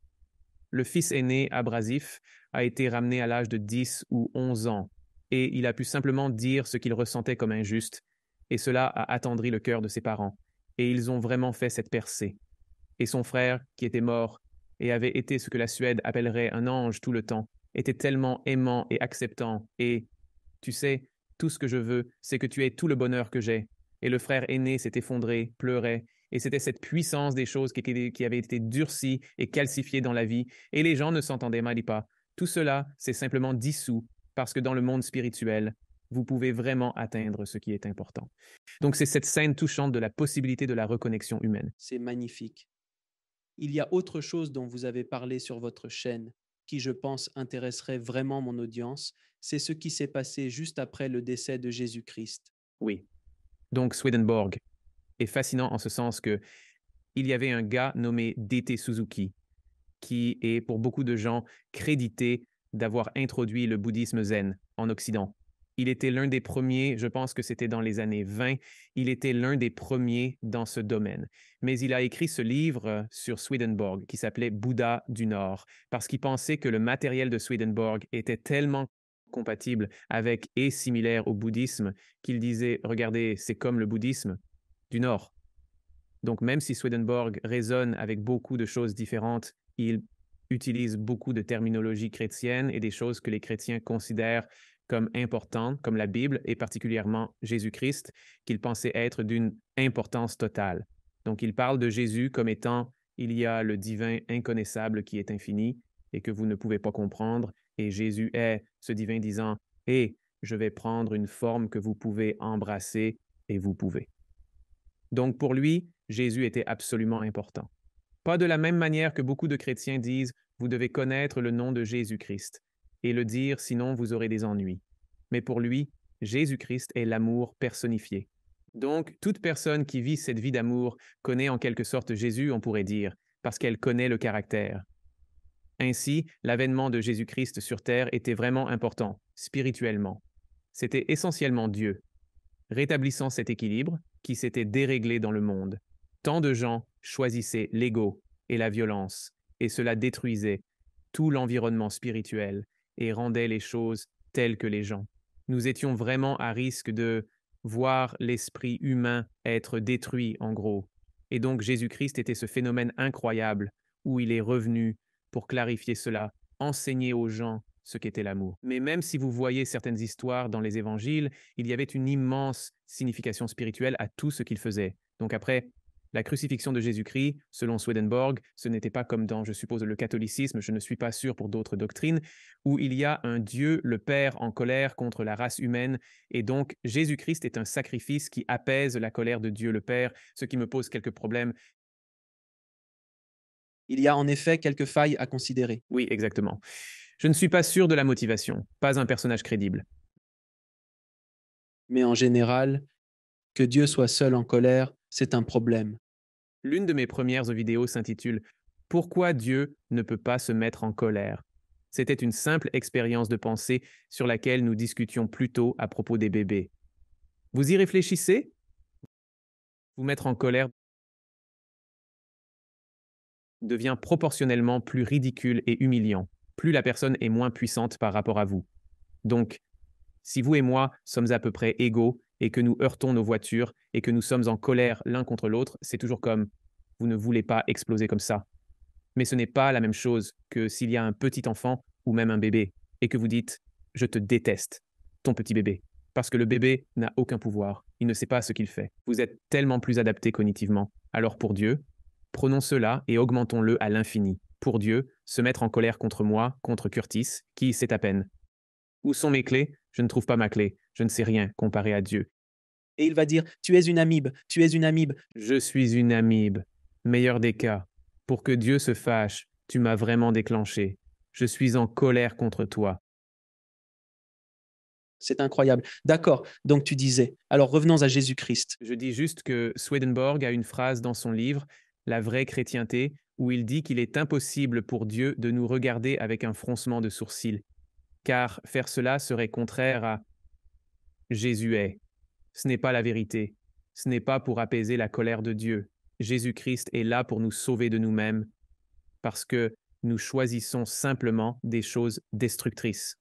S1: le fils aîné abrasif a été ramené à l'âge de 10 ou 11 ans et il a pu simplement dire ce qu'il ressentait comme injuste et cela a attendri le cœur de ses parents. Et ils ont vraiment fait cette percée. Et son frère, qui était mort et avait été ce que la Suède appellerait un ange tout le temps, était tellement aimant et acceptant et, tu sais, tout ce que je veux, c'est que tu aies tout le bonheur que j'ai. Et le frère aîné s'est effondré, pleurait, et c'était cette puissance des choses qui avait été durcie et calcifiée dans la vie, et les gens ne s'entendaient mal pas. Tout cela s'est simplement dissous, parce que dans le monde spirituel, vous pouvez vraiment atteindre ce qui est important. Donc c'est cette scène touchante de la possibilité de la reconnexion humaine.
S2: C'est magnifique. Il y a autre chose dont vous avez parlé sur votre chaîne qui, je pense, intéresserait vraiment mon audience, c'est ce qui s'est passé juste après le décès de Jésus-Christ.
S1: Oui. Donc Swedenborg est fascinant en ce sens que il y avait un gars nommé D.T. Suzuki qui est pour beaucoup de gens crédité d'avoir introduit le bouddhisme zen en Occident. Il était l'un des premiers, je pense que c'était dans les années 20, il était l'un des premiers dans ce domaine. Mais il a écrit ce livre sur Swedenborg qui s'appelait Bouddha du Nord, parce qu'il pensait que le matériel de Swedenborg était tellement compatible avec et similaire au bouddhisme qu'il disait, regardez, c'est comme le bouddhisme du Nord. Donc même si Swedenborg résonne avec beaucoup de choses différentes, il utilise beaucoup de terminologie chrétienne et des choses que les chrétiens considèrent comme importantes, comme la Bible et particulièrement Jésus-Christ, qu'il pensait être d'une importance totale. Donc il parle de Jésus comme étant il y a le divin inconnaissable qui est infini et que vous ne pouvez pas comprendre, et Jésus est ce divin disant, et je vais prendre une forme que vous pouvez embrasser et vous pouvez. Donc pour lui, Jésus était absolument important. Pas de la même manière que beaucoup de chrétiens disent, vous devez connaître le nom de Jésus-Christ et le dire, sinon vous aurez des ennuis. Mais pour lui, Jésus-Christ est l'amour personnifié. Donc toute personne qui vit cette vie d'amour connaît en quelque sorte Jésus, on pourrait dire, parce qu'elle connaît le caractère. Ainsi, l'avènement de Jésus-Christ sur terre était vraiment important, spirituellement. C'était essentiellement Dieu, rétablissant cet équilibre qui s'était déréglé dans le monde. Tant de gens choisissaient l'ego et la violence, et cela détruisait tout l'environnement spirituel et rendait les choses telles que les gens. Nous étions vraiment à risque de voir l'esprit humain être détruit, en gros. Et donc Jésus-Christ était ce phénomène incroyable où il est revenu pour clarifier cela, enseigner aux gens ce qu'était l'amour. Mais même si vous voyez certaines histoires dans les évangiles, il y avait une immense signification spirituelle à tout ce qu'il faisait. Donc après, la crucifixion de Jésus-Christ, selon Swedenborg, ce n'était pas comme dans, je suppose, le catholicisme, je ne suis pas sûr pour d'autres doctrines, où il y a un Dieu, le Père, en colère contre la race humaine, et donc Jésus-Christ est un sacrifice qui apaise la colère de Dieu le Père, ce qui me pose quelques problèmes.
S2: Il y a en effet quelques failles à considérer.
S1: Oui, exactement. Je ne suis pas sûr de la motivation, pas un personnage crédible.
S2: Mais en général, que Dieu soit seul en colère, c'est un problème.
S1: L'une de mes premières vidéos s'intitule Pourquoi Dieu ne peut pas se mettre en colère. C'était une simple expérience de pensée sur laquelle nous discutions plus tôt à propos des bébés. Vous y réfléchissez? Vous mettre en colère devient proportionnellement plus ridicule et humiliant, plus la personne est moins puissante par rapport à vous. Donc, si vous et moi sommes à peu près égaux et que nous heurtons nos voitures et que nous sommes en colère l'un contre l'autre, c'est toujours comme vous ne voulez pas exploser comme ça. Mais ce n'est pas la même chose que s'il y a un petit enfant ou même un bébé et que vous dites je te déteste, ton petit bébé. Parce que le bébé n'a aucun pouvoir, il ne sait pas ce qu'il fait. Vous êtes tellement plus adapté cognitivement. Alors pour Dieu, prenons cela et augmentons-le à l'infini. Pour Dieu, se mettre en colère contre moi, contre Curtis, qui sait à peine. Où sont mes clés? Je ne trouve pas ma clé. Je ne sais rien comparé à Dieu.
S2: Et il va dire, tu es une amibe, tu es une amibe.
S1: Je suis une amibe. Meilleur des cas. Pour que Dieu se fâche, tu m'as vraiment déclenché. Je suis en colère contre toi.
S2: C'est incroyable. D'accord, donc tu disais. Alors revenons à Jésus-Christ.
S1: Je dis juste que Swedenborg a une phrase dans son livre, La vraie chrétienté, où il dit qu'il est impossible pour Dieu de nous regarder avec un froncement de sourcils, car faire cela serait contraire à Jésus est. Ce n'est pas la vérité. Ce n'est pas pour apaiser la colère de Dieu. Jésus-Christ est là pour nous sauver de nous-mêmes, parce que nous choisissons simplement des choses destructrices.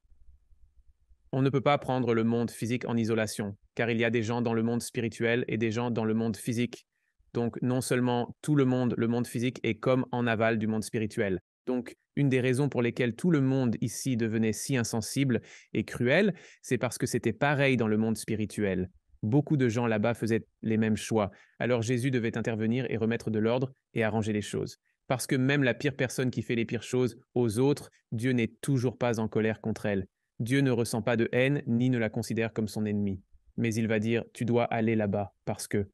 S1: On ne peut pas prendre le monde physique en isolation, car il y a des gens dans le monde spirituel et des gens dans le monde physique. Donc non seulement tout le monde physique est comme en aval du monde spirituel. Donc une des raisons pour lesquelles tout le monde ici devenait si insensible et cruel, c'est parce que c'était pareil dans le monde spirituel. Beaucoup de gens là-bas faisaient les mêmes choix. Alors Jésus devait intervenir et remettre de l'ordre et arranger les choses. Parce que même la pire personne qui fait les pires choses aux autres, Dieu n'est toujours pas en colère contre elle. Dieu ne ressent pas de haine ni ne la considère comme son ennemi. Mais il va dire, tu dois aller là-bas, parce que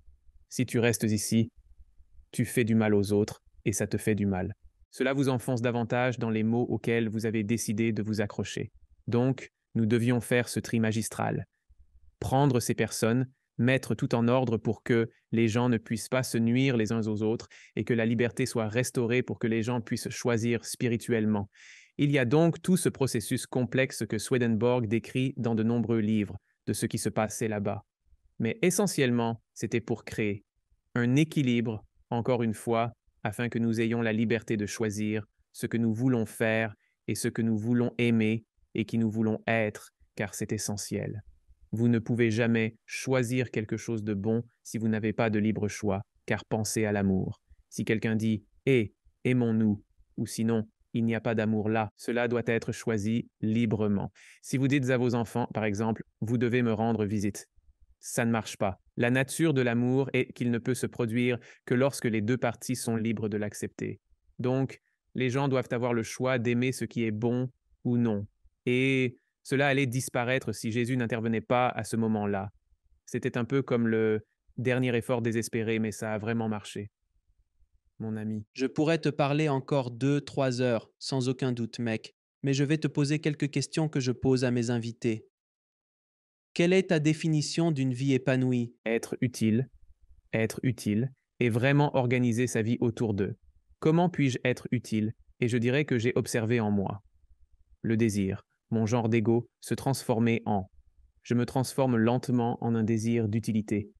S1: si tu restes ici, tu fais du mal aux autres et ça te fait du mal. Cela vous enfonce davantage dans les mots auxquels vous avez décidé de vous accrocher. Donc, nous devions faire ce tri magistral. Prendre ces personnes, mettre tout en ordre pour que les gens ne puissent pas se nuire les uns aux autres et que la liberté soit restaurée pour que les gens puissent choisir spirituellement. Il y a donc tout ce processus complexe que Swedenborg décrit dans de nombreux livres de ce qui se passait là-bas. Mais essentiellement, c'était pour créer un équilibre, encore une fois, afin que nous ayons la liberté de choisir ce que nous voulons faire et ce que nous voulons aimer et qui nous voulons être, car c'est essentiel. Vous ne pouvez jamais choisir quelque chose de bon si vous n'avez pas de libre choix, car pensez à l'amour. Si quelqu'un dit « Eh, aimons-nous » ou sinon « Il n'y a pas d'amour là », cela doit être choisi librement. Si vous dites à vos enfants, par exemple « Vous devez me rendre visite », ça ne marche pas. La nature de l'amour est qu'il ne peut se produire que lorsque les deux parties sont libres de l'accepter. Donc, les gens doivent avoir le choix d'aimer ce qui est bon ou non. Et cela allait disparaître si Jésus n'intervenait pas à ce moment-là. C'était un peu comme le dernier effort désespéré, mais ça a vraiment marché. Mon ami.
S2: Je pourrais te parler encore 2, 3 heures, sans aucun doute, mec, mais je vais te poser quelques questions que je pose à mes invités. Quelle est ta définition d'une vie épanouie?
S1: Être utile et vraiment organiser sa vie autour d'eux. Comment puis-je être utile Et je dirais que j'ai observé en moi le désir, mon genre d'ego, se transformer en. Je me transforme lentement en un désir d'utilité.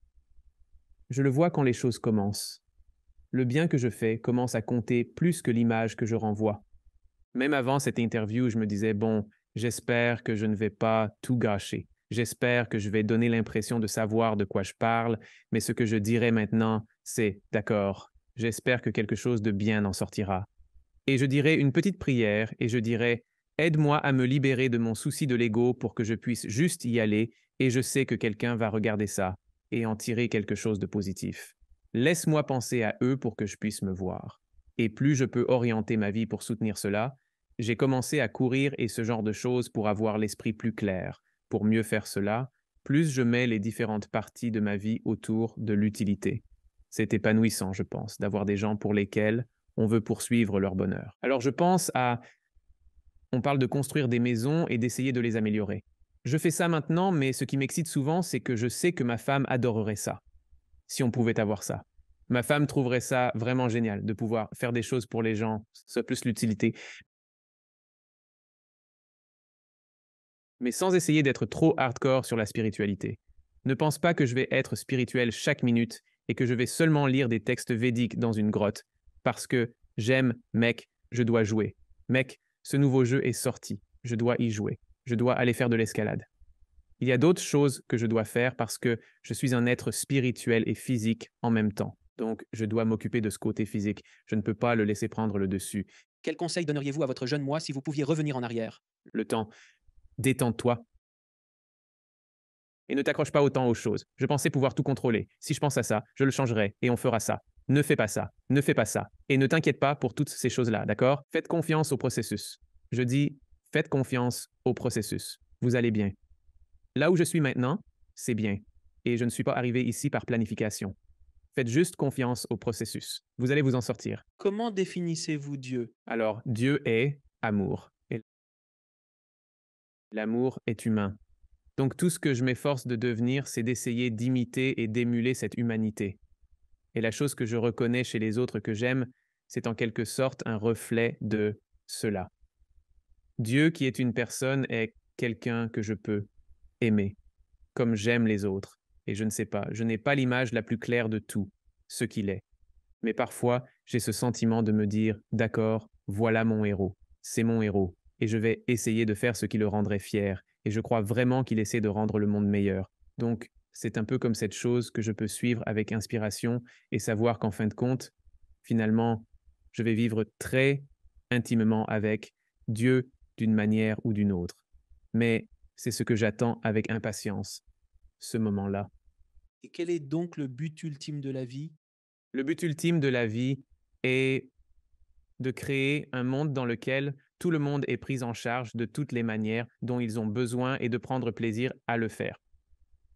S1: Je le vois quand les choses commencent. Le bien que je fais commence à compter plus que l'image que je renvoie. Même avant cette interview, je me disais, bon, j'espère que je ne vais pas tout gâcher. J'espère que je vais donner l'impression de savoir de quoi je parle, mais ce que je dirai maintenant, c'est, d'accord, j'espère que quelque chose de bien en sortira. Et je dirai une petite prière et je dirai, aide-moi à me libérer de mon souci de l'ego pour que je puisse juste y aller et je sais que quelqu'un va regarder ça et en tirer quelque chose de positif. Laisse-moi penser à eux pour que je puisse me voir. Et plus je peux orienter ma vie pour soutenir cela, j'ai commencé à courir et ce genre de choses pour avoir l'esprit plus clair. Pour mieux faire cela, plus je mets les différentes parties de ma vie autour de l'utilité. C'est épanouissant, je pense, d'avoir des gens pour lesquels on veut poursuivre leur bonheur. Alors je pense à, on parle de construire des maisons et d'essayer de les améliorer. Je fais ça maintenant, mais ce qui m'excite souvent, c'est que je sais que ma femme adorerait ça, si on pouvait avoir ça. Ma femme trouverait ça vraiment génial, de pouvoir faire des choses pour les gens, soit plus l'utilité. Mais sans essayer d'être trop hardcore sur la spiritualité. Ne pense pas que je vais être spirituel chaque minute et que je vais seulement lire des textes védiques dans une grotte, parce que j'aime, mec, je dois jouer. Mec, ce nouveau jeu est sorti, je dois y jouer, je dois aller faire de l'escalade. Il y a d'autres choses que je dois faire parce que je suis un être spirituel et physique en même temps. Donc, je dois m'occuper de ce côté physique. Je ne peux pas le laisser prendre le dessus.
S2: Quel conseil donneriez-vous à votre jeune moi si vous pouviez revenir en arrière?
S1: Le temps. Détends-toi. Et ne t'accroche pas autant aux choses. Je pensais pouvoir tout contrôler. Si je pense à ça, je le changerai et on fera ça. Ne fais pas ça, ne fais pas ça. Et ne t'inquiète pas pour toutes ces choses-là, d'accord? Faites confiance au processus. Je dis, faites confiance au processus. Vous allez bien. Là où je suis maintenant, c'est bien. Et je ne suis pas arrivé ici par planification. Faites juste confiance au processus. Vous allez vous en sortir.
S2: Comment définissez-vous Dieu?
S1: Alors, Dieu est amour. Et l'amour est humain. Donc tout ce que je m'efforce de devenir, c'est d'essayer d'imiter et d'émuler cette humanité. Et la chose que je reconnais chez les autres que j'aime, c'est en quelque sorte un reflet de cela. Dieu qui est une personne est quelqu'un que je peux aimer, comme j'aime les autres. Et je ne sais pas, je n'ai pas l'image la plus claire de tout, ce qu'il est. Mais parfois, j'ai ce sentiment de me dire, d'accord, voilà mon héros, c'est mon héros, et je vais essayer de faire ce qui le rendrait fier, et je crois vraiment qu'il essaie de rendre le monde meilleur. Donc, c'est un peu comme cette chose que je peux suivre avec inspiration et savoir qu'en fin de compte, finalement, je vais vivre très intimement avec Dieu d'une manière ou d'une autre. Mais c'est ce que j'attends avec impatience, ce moment-là.
S2: Et quel est donc le but ultime de la vie?
S1: Le but ultime de la vie est de créer un monde dans lequel tout le monde est pris en charge de toutes les manières dont ils ont besoin et de prendre plaisir à le faire.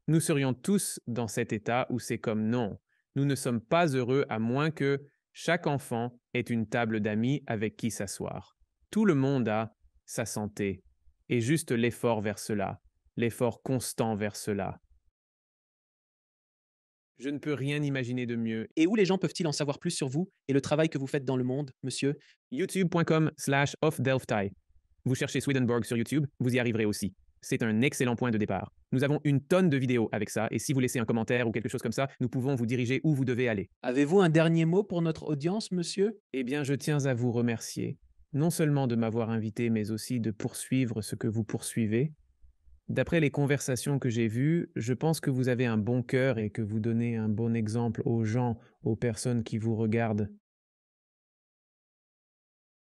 S1: Nous serions tous dans cet état où c'est comme non, nous ne sommes pas heureux à moins que chaque enfant ait une table d'amis avec qui s'asseoir. Tout le monde a sa santé et juste l'effort vers cela, l'effort constant vers cela. Je ne peux rien imaginer de mieux.
S2: Et où les gens peuvent-ils en savoir plus sur vous et le travail que vous faites dans le monde, monsieur?
S1: youtube.com/offdelftai. Vous cherchez Swedenborg sur YouTube, vous y arriverez aussi. C'est un excellent point de départ. Nous avons une tonne de vidéos avec ça, et si vous laissez un commentaire ou quelque chose comme ça, nous pouvons vous diriger où vous devez aller.
S2: Avez-vous un dernier mot pour notre audience, monsieur?
S1: Eh bien, je tiens à vous remercier, non seulement de m'avoir invité, mais aussi de poursuivre ce que vous poursuivez. D'après les conversations que j'ai vues, je pense que vous avez un bon cœur et que vous donnez un bon exemple aux gens, aux personnes qui vous regardent.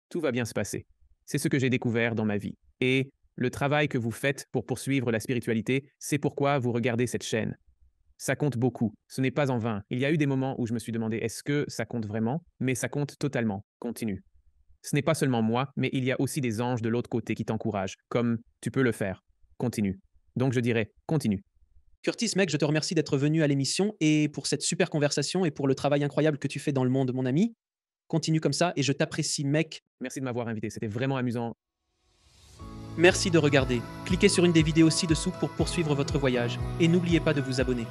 S1: Tout va bien se passer. C'est ce que j'ai découvert dans ma vie. Et le travail que vous faites pour poursuivre la spiritualité, c'est pourquoi vous regardez cette chaîne. Ça compte beaucoup. Ce n'est pas en vain. Il y a eu des moments où je me suis demandé est-ce que ça compte vraiment? Mais ça compte totalement. Continue. Ce n'est pas seulement moi, mais il y a aussi des anges de l'autre côté qui t'encouragent, comme tu peux le faire. Continue. Donc je dirais continue.
S2: Curtis, mec, je te remercie d'être venu à l'émission et pour cette super conversation et pour le travail incroyable que tu fais dans le monde, mon ami. Continue comme ça et je t'apprécie, mec.
S1: Merci de m'avoir invité. C'était vraiment amusant.
S2: Merci de regarder. Cliquez sur une des vidéos ci-dessous pour poursuivre votre voyage et n'oubliez pas de vous abonner.